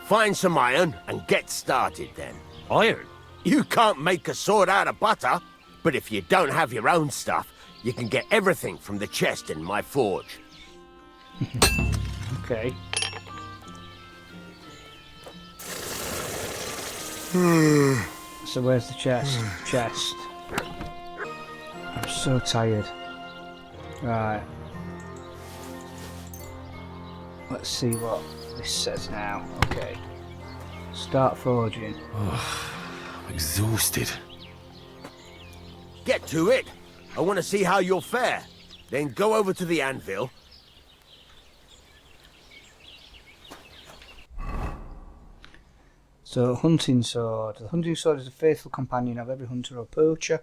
S6: Find some iron and get started then.
S2: Iron?
S6: You can't make a sword out of butter, but if you don't have your own stuff, you can get everything from the chest in my forge.
S1: Okay. So where's the chest? Chest. I'm so tired. Right. Let's see what this says now. Okay. Start forging.
S2: I'm exhausted.
S6: Get to it. I want to see how you'll fare. Then go over to the anvil.
S1: So, hunting sword. The hunting sword is a faithful companion of every hunter or poacher.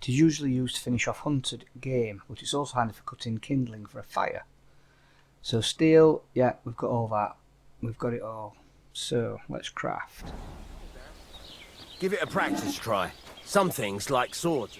S1: It is usually used to finish off hunted game, but it's also handy for cutting kindling for a fire. So steel, yeah, we've got all that. We've got it all. So, let's craft.
S6: Give it a practice try. Some things, like swords.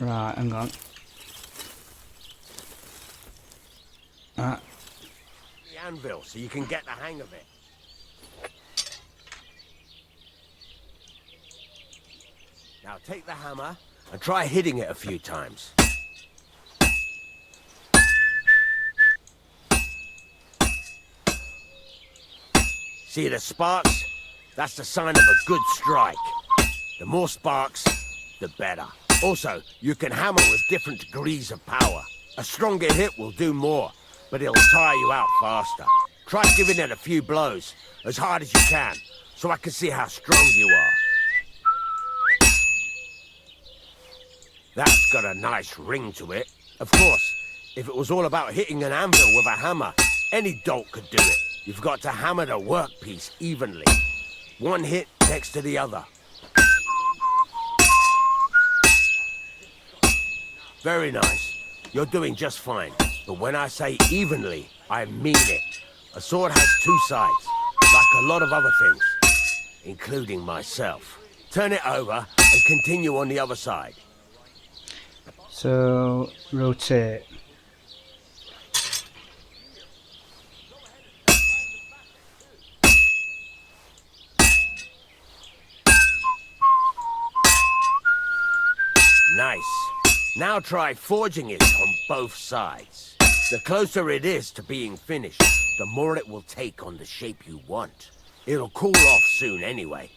S1: Right, hang on.
S6: The anvil, so you can get the hang of it. Now take the hammer and try hitting it a few times. See the sparks? That's the sign of a good strike. The more sparks, the better. Also, you can hammer with different degrees of power. A stronger hit will do more, but it'll tire you out faster. Try giving it a few blows, as hard as you can, so I can see how strong you are. That's got a nice ring to it. Of course, if it was all about hitting an anvil with a hammer, any dolt could do it. You've got to hammer the workpiece evenly. One hit next to the other. Very nice. You're doing just fine. But when I say evenly, I mean it. A sword has two sides, like a lot of other things, including myself. Turn it over and continue on the other side.
S1: So, rotate.
S6: Nice. Now try forging it on both sides. The closer it is to being finished, the more it will take on the shape you want. It'll cool off soon anyway.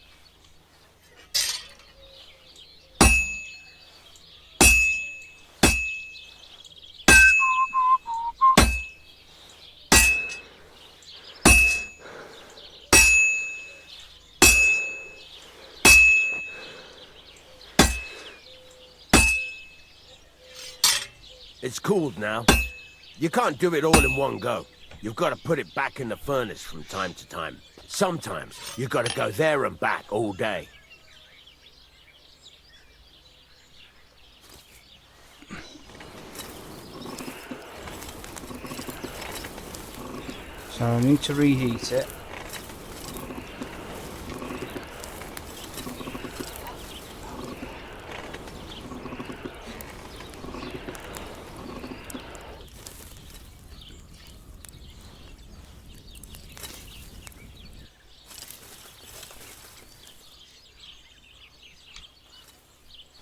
S6: It's cooled now. You can't do it all in one go. You've got to put it back in the furnace from time to time. Sometimes you've got to go there and back all day.
S1: So I need to reheat it.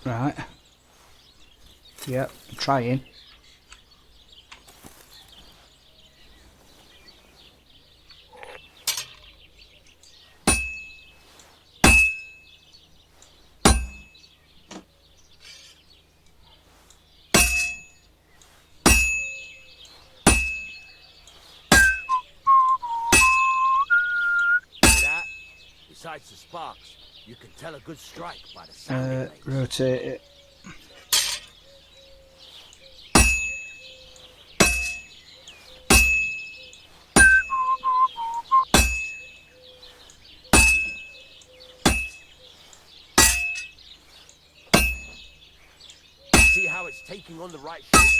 S1: Right. Yep, I'm trying.
S6: That, besides the sparks, you can tell a good strike by the sound it makes.
S1: Rotate it.
S6: See how it's taking on the right shape?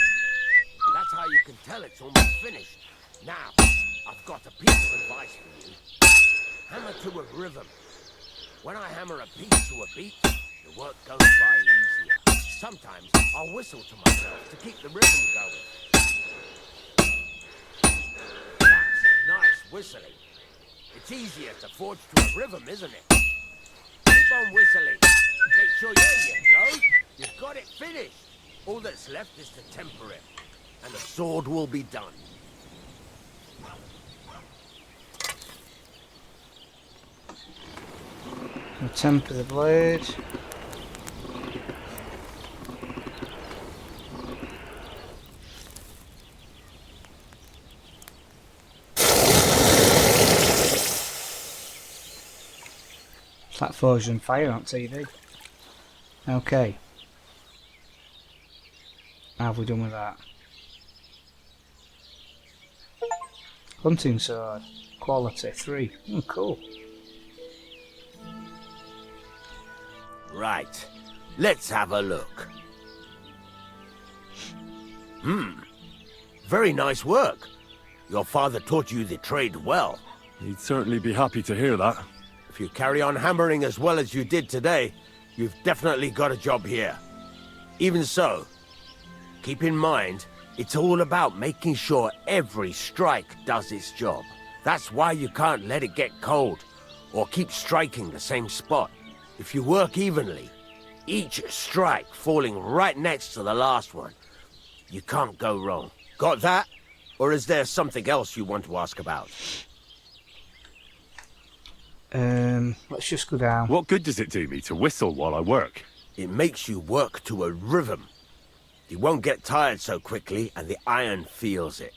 S6: That's how you can tell it's almost finished. Now, I've got a piece of advice for you. Hammer to a rhythm. When I hammer a piece to a beat, the work goes by easier. Sometimes I'll whistle to myself to keep the rhythm going. That's a nice whistling. It's easier to forge to a rhythm, isn't it? Keep on whistling. Make sure, there you go. You've got it finished. All that's left is to temper it, and the sword will be done.
S1: I'll temper the blade. It's like Forged Fire on TV. Okay. How have we done with that? Hunting sword. Quality 3. Oh, cool.
S6: Right. Let's have a look. Very nice work. Your father taught you the trade well.
S2: He'd certainly be happy to hear that.
S6: If you carry on hammering as well as you did today, you've definitely got a job here. Even so, keep in mind, it's all about making sure every strike does its job. That's why you can't let it get cold, or keep striking the same spot. If you work evenly, each strike falling right next to the last one, you can't go wrong. Got that? Or is there something else you want to ask about?
S1: Let's just go down.
S2: What good does it do me to whistle while I work?
S6: It makes you work to a rhythm. You won't get tired so quickly, and the iron feels it.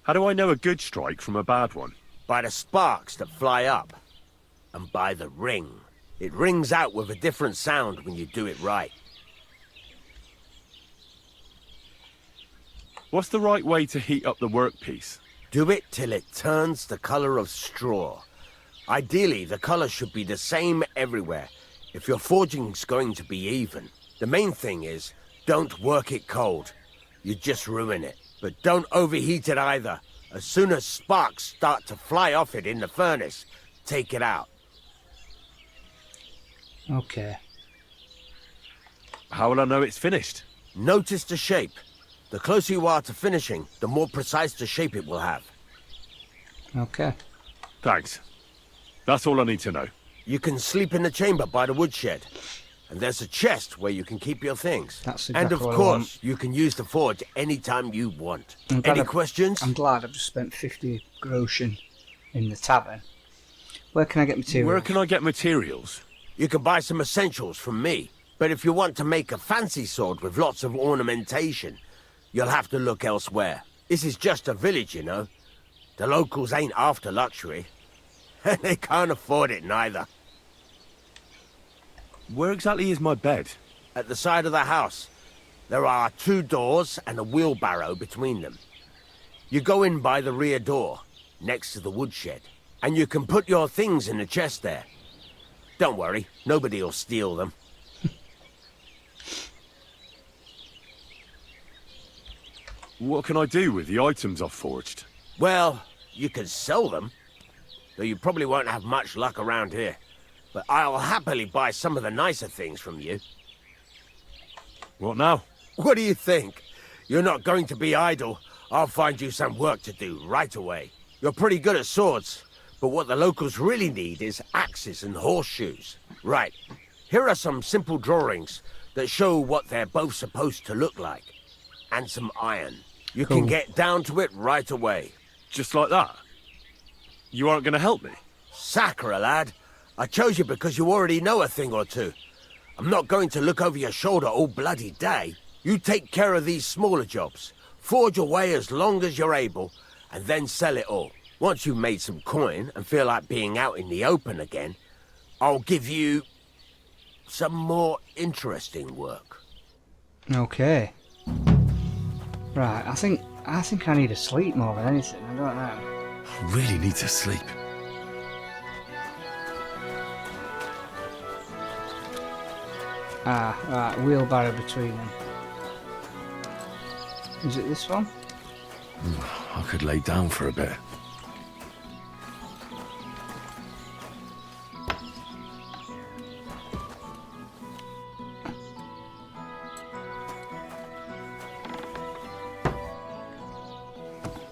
S2: How do I know a good strike from a bad one?
S6: By the sparks that fly up. And by the ring. It rings out with a different sound when you do it right.
S2: What's the right way to heat up the workpiece?
S6: Do it till it turns the color of straw. Ideally, the color should be the same everywhere, if your forging's going to be even. The main thing is, don't work it cold. You just ruin it. But don't overheat it either. As soon as sparks start to fly off it in the furnace, take it out.
S1: Okay.
S2: How will I know it's finished?
S6: Notice the shape. The closer you are to finishing, the more precise the shape it will have.
S1: Okay.
S2: Thanks. That's all I need to know.
S6: You can sleep in the chamber by the woodshed. And there's a chest where you can keep your things.
S1: That's exactly
S6: and of
S1: what I
S6: course,
S1: want.
S6: you can use the forge anytime you want.
S1: Any
S6: questions?
S1: I'm glad I've just spent 50 groschen in the tavern. Where can I get materials?
S2: Where can I get materials?
S6: You can buy some essentials from me. But if you want to make a fancy sword with lots of ornamentation, you'll have to look elsewhere. This is just a village, you know. The locals ain't after luxury. They can't afford it neither.
S2: Where exactly is my bed?
S6: At the side of the house. There are 2 doors and a wheelbarrow between them. You go in by the rear door, next to the woodshed, and you can put your things in the chest there. Don't worry, nobody'll steal them.
S2: What can I do with the items I've forged?
S6: Well, you can sell them, though you probably won't have much luck around here. But I'll happily buy some of the nicer things from you.
S2: What now?
S6: What do you think? You're not going to be idle. I'll find you some work to do right away. You're pretty good at swords, but what the locals really need is axes and horseshoes. Right, here are some simple drawings that show what they're both supposed to look like. And some iron. You can get down to it right away.
S2: Just like that? You aren't going to help me?
S6: Sacre, lad. I chose you because you already know a thing or two. I'm not going to look over your shoulder all bloody day. You take care of these smaller jobs. Forge away as long as you're able, and then sell it all. Once you've made some coin and feel like being out in the open again, I'll give you some more interesting work.
S1: Okay. Right, I think I need to sleep more than anything. I don't know.
S2: I really need to sleep.
S1: Ah, right, wheelbarrow between them. Is it this one?
S2: I could lay down for a bit.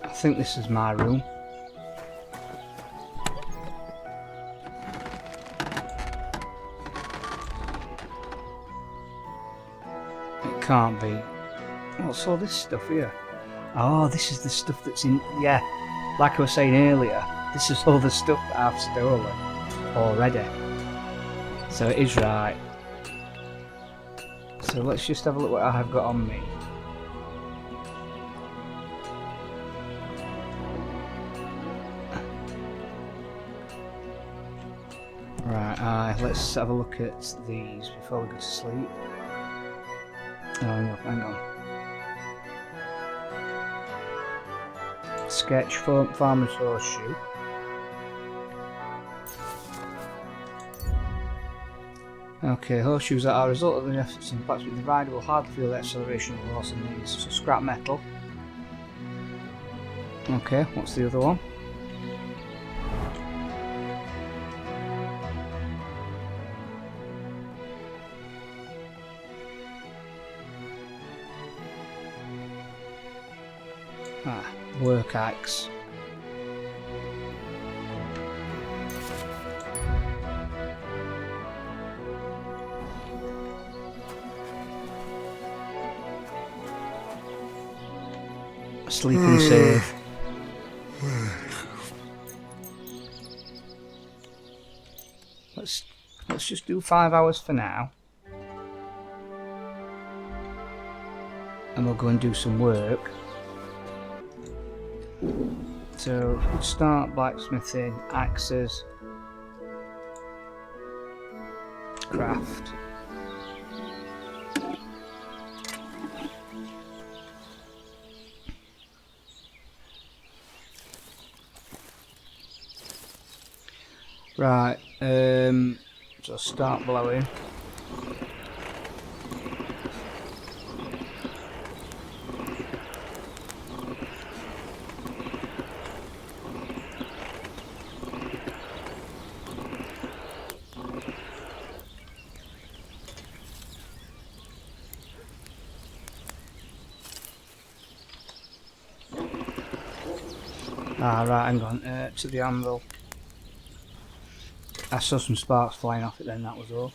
S1: I think this is my room. It can't be. What's all this stuff here? Oh, this is the stuff that's in... Yeah, like I was saying earlier, this is all the stuff that I've stolen already. So it is right. So let's just have a look what I have got on me. Right, let's have a lock at these before we go to sleep. Oh, no, hang on. Sketch, farmer's horseshoe. Okay, horseshoes are a result of the efforts in blacksmith. The rider will hardly feel the acceleration of the horse and knees. So scrap metal. Okay, what's the other one? Ah, work axe. Sleep and save. Let's let's just do 5 hours for now. And we'll go and do some work. So we'll start blacksmithing, axes, craft. Right, so start blowing. Right, hang on, to the anvil. I saw some sparks flying off it then, that was all.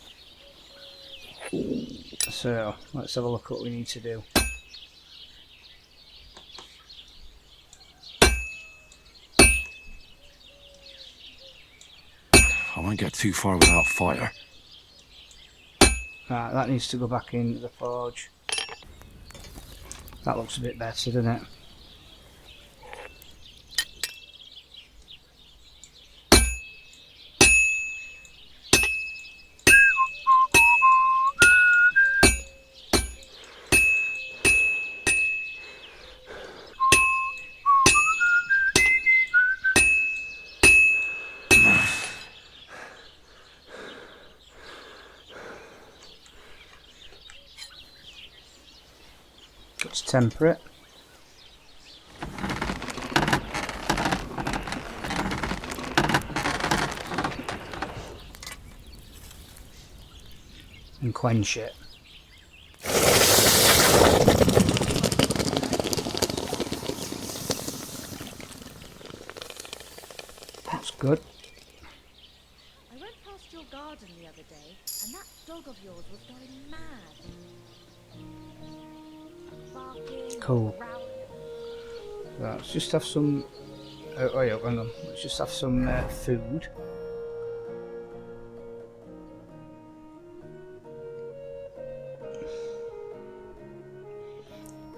S1: So, let's have a look at what we need to do.
S2: I won't get too far without fire.
S1: Right, that needs to go back into the forge. That looks a bit better, doesn't it? Let's temper it. And quench it. That's good.
S21: I went past your garden the other day, and that dog of yours was going mad.
S1: Cool. Let's just have some. Oh yeah, hang on. Let's just have some food.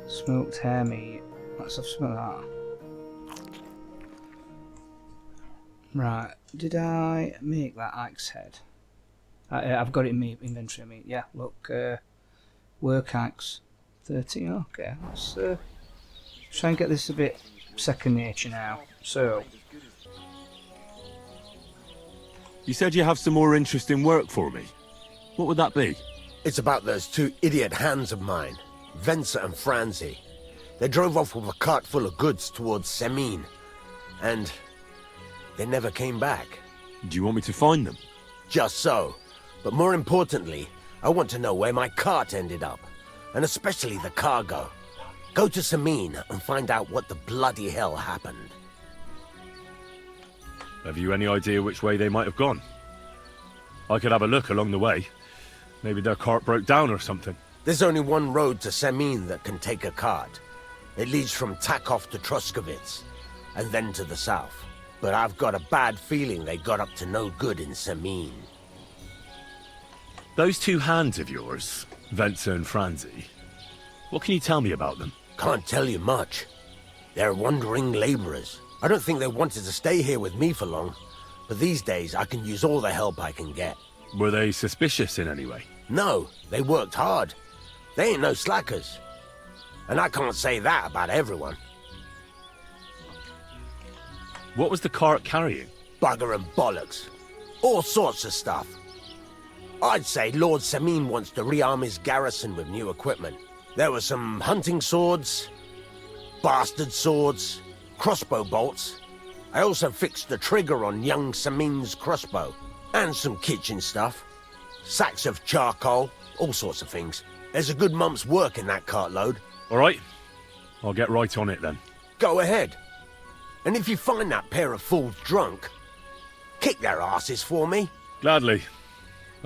S1: Smoked hare meat. Let's have some of that. Right. Did I make that axe head? I've got it in my inventory. I mean, yeah. Look, work axe. 30, okay, let's try and get this a bit second nature now. So,
S2: You said you have some more interesting work for me. What would that be?
S6: It's about those two idiot hands of mine, Venser and Franzi. They drove off with a cart full of goods towards Semin, and they never came back.
S2: Do you want me to find them?
S6: Just so. But more importantly, I want to know where my cart ended up. And especially the cargo. Go to Semin and find out what the bloody hell happened.
S2: Have you any idea which way they might have gone? I could have a look along the way. Maybe their cart broke down or something.
S6: There's only one road to Semin that can take a cart. It leads from Tachov to Troskovitz, and then to the south. But I've got a bad feeling they got up to no good in Semin.
S2: Those two hands of yours, Venser and Franzi, what can you tell me about them?
S6: Can't tell you much. They're wandering laborers. I don't think they wanted to stay here with me for long, but these days I can use all the help I can get.
S2: Were they suspicious in any way?
S6: No, they worked hard. They ain't no slackers. And I can't say that about everyone.
S2: What was the cart carrying?
S6: Bugger and bollocks. All sorts of stuff. I'd say Lord Semin wants to rearm his garrison with new equipment. There were some hunting swords, bastard swords, crossbow bolts. I also fixed the trigger on young Semin's crossbow. And some kitchen stuff. Sacks of charcoal, all sorts of things. There's a good month's work in that cartload.
S2: All right. I'll get right on it then.
S6: Go ahead. And if you find that pair of fools drunk, kick their asses for me.
S2: Gladly.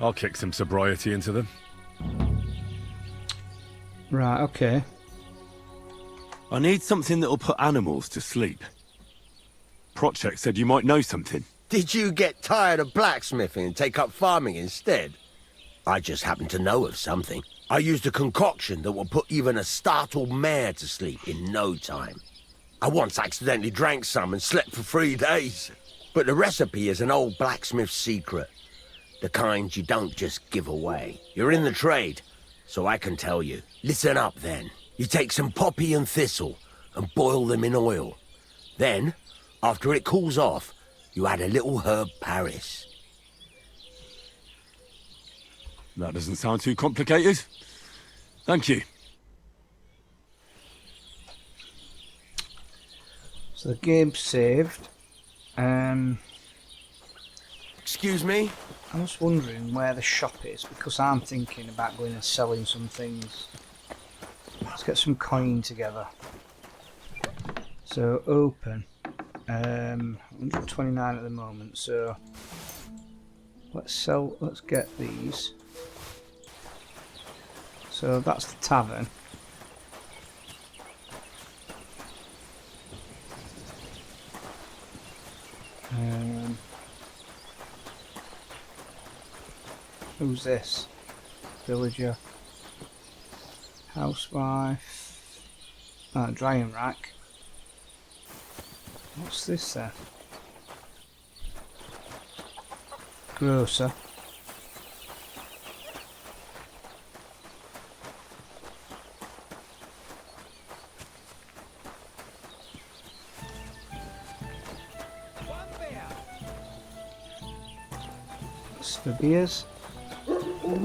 S2: I'll kick some sobriety into them.
S1: Right, okay.
S2: I need something that'll put animals to sleep. Project said you might know something.
S6: Did you get tired of blacksmithing and take up farming instead? I just happen to know of something. I used a concoction that will put even a startled mare to sleep in no time. I once accidentally drank some and slept for 3 days. But the recipe is an old blacksmith's secret. The kind you don't just give away. You're in the trade, so I can tell you. Listen up then. You take some poppy and thistle and boil them in oil. Then, after it cools off, you add a little herb Paris.
S2: That doesn't sound too complicated. Thank you.
S1: So the game's saved.
S6: Excuse me?
S1: I'm just wondering where the shop is, because I'm thinking about going and selling some things. Let's get some coin together. So open. 129 at the moment, so let's get these. So that's the tavern. Who's this? Villager. Housewife. Drying rack. What's this then? Grocer. What's for beers? There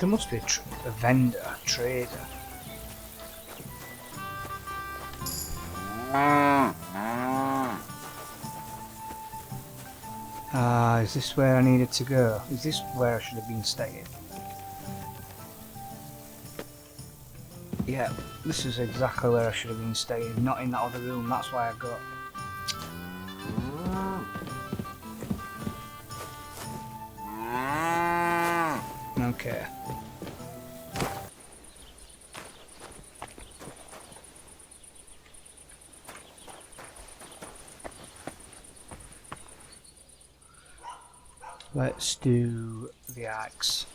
S1: must be a vendor, a trader. Is this where I needed to go? Is this where I should have been staying? Yeah, this is exactly where I should have been staying, not in that other room, that's why I got... Okay. Let's do the axe.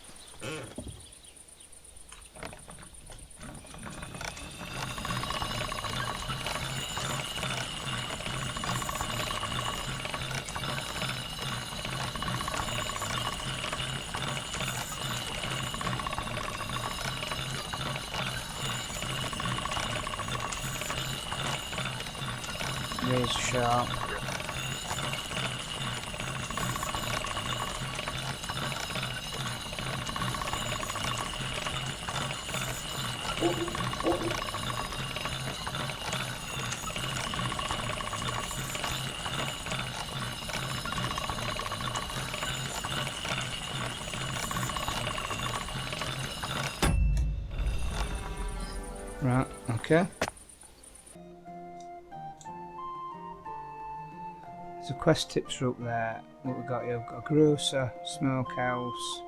S1: Razor sharp. Right, okay. So quest tips are up there. What we got here? We've got a grocer, smokehouse,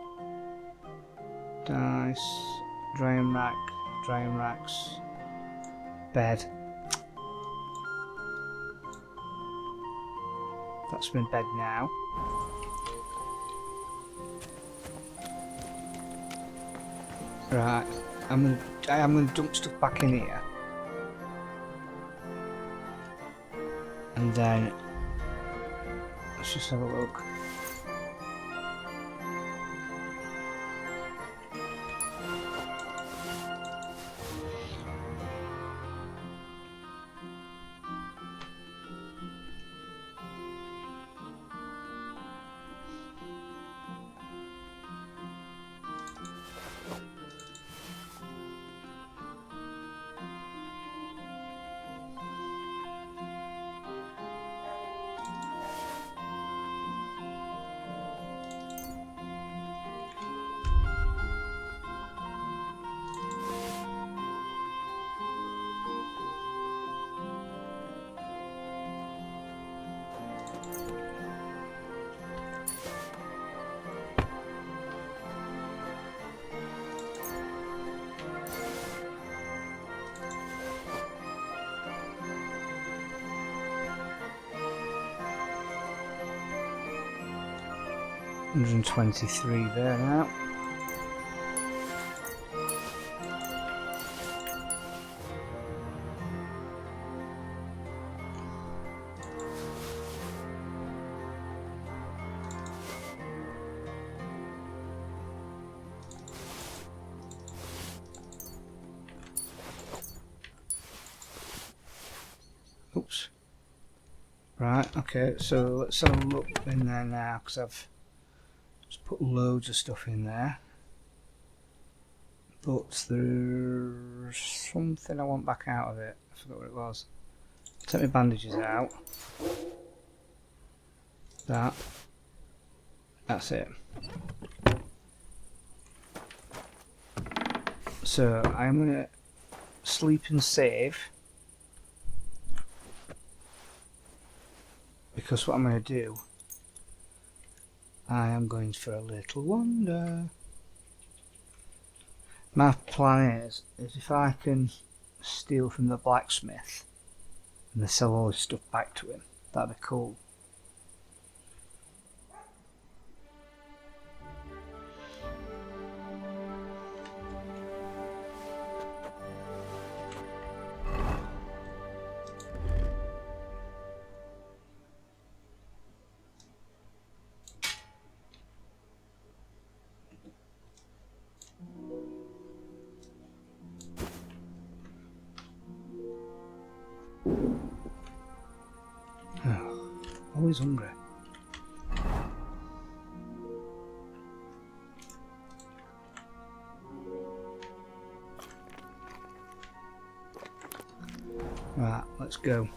S1: dice, drying racks, bed. That's my bed now. Right, I am gonna dump stuff back in here, and then let's just have a look. 123 there now. Oops. Right, okay, so let's have a look in there now, because I've just put loads of stuff in there. But there's something I want back out of it. I forgot what it was. Take my bandages out. That's it. So I'm going to sleep and save. Because what I'm going to do, I am going for a little wander. My plan is if I can steal from the blacksmith and sell all his stuff back to him, that'd be cool. Always hungry. Right, let's go.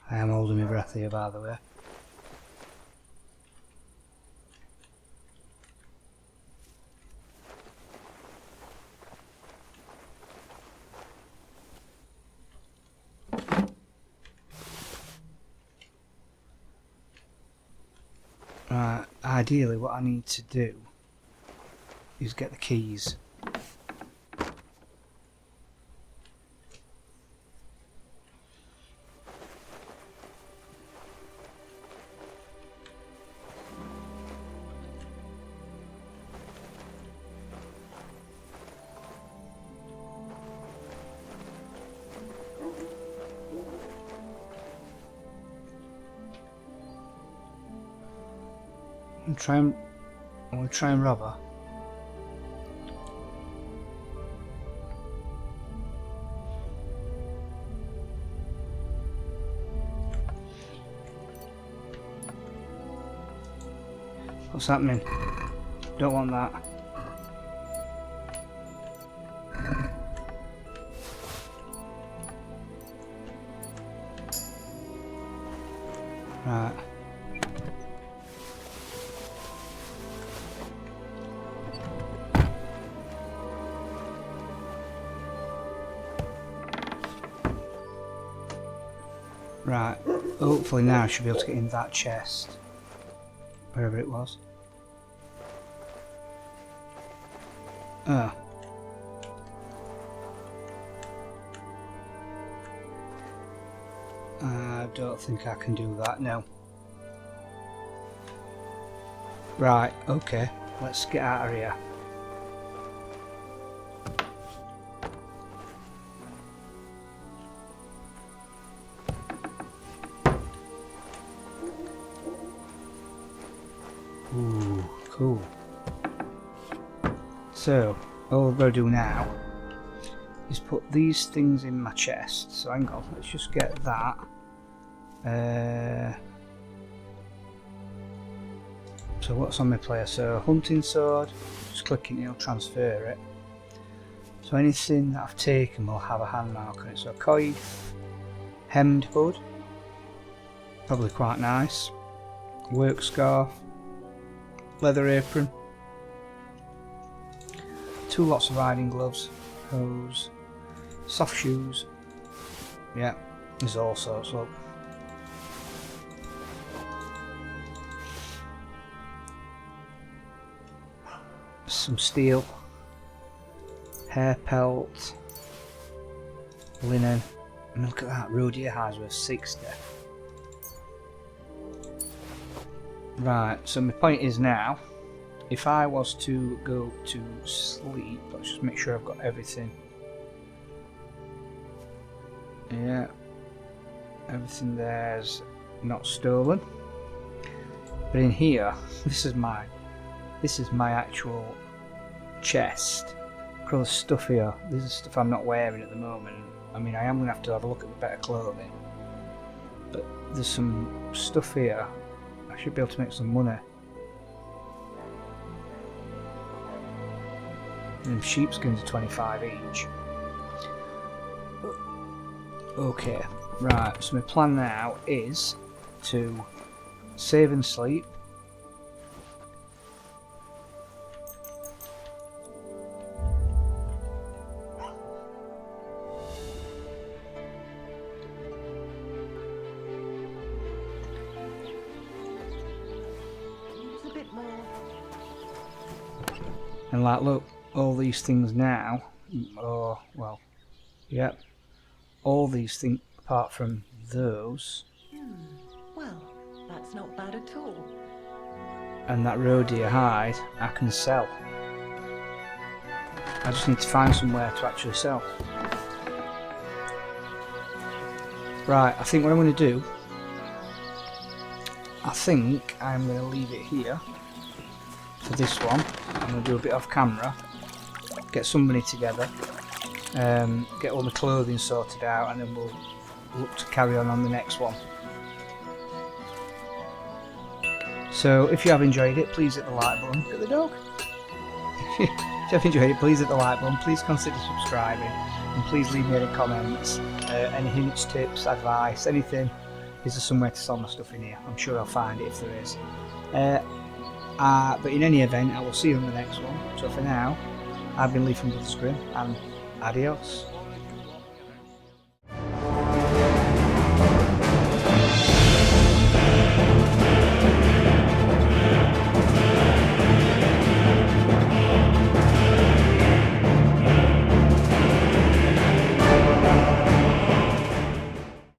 S1: I am holding my breath here, by the way. Right, ideally what I need to do is get the keys. I want to try and rob her. What's happening? Don't want that. Right. Right, hopefully now I should be able to get in that chest, wherever it was. Ah. I don't think I can do that, no. Right, okay, let's get out of here. Ooh, cool. So, all I've got to do now is put these things in my chest. So hang on, let's just get that. So what's on my player? So hunting sword, just clicking it'll transfer it. So anything that I've taken will have a hand mark on it. So coif, hemmed hood, probably quite nice, work scarf, leather apron, 2 lots of riding gloves, hose, soft shoes, yeah, there's all sorts, look. Some steel, hair pelt, linen. I mean, look at that, roe deer hides worth 60. Right, so my point is now, if I was to go to sleep, let's just make sure I've got everything. Yeah, everything there's not stolen. But in here, this is my actual chest. Look at all the stuff here. This is stuff I'm not wearing at the moment. I mean, I am going to have a look at the better clothing. But there's some stuff here. I should be able to make some money. And sheepskins are 25 each. Okay, right, so my plan now is to save and sleep. And like, look, all these things now, oh, well, yep, all these things apart from those.
S18: Well, that's not bad at all.
S1: And that roe deer hide, I can sell. I just need to find somewhere to actually sell. Right, I think what I'm going to do, I think I'm going to leave it here for this one. I'm going to do a bit off camera, get some money together, get all the clothing sorted out, and then we'll look to carry on the next one. So if you have enjoyed it, please hit the like button. Look at the dog. If you have enjoyed it, please hit the like button, please consider subscribing, and please leave me any comments, any hints, tips, advice, anything. Is there somewhere to sell my stuff in here? I'm sure I'll find it if there is. But in any event, I will see you on the next one. So for now, I've been Lee from Grimm, and adios.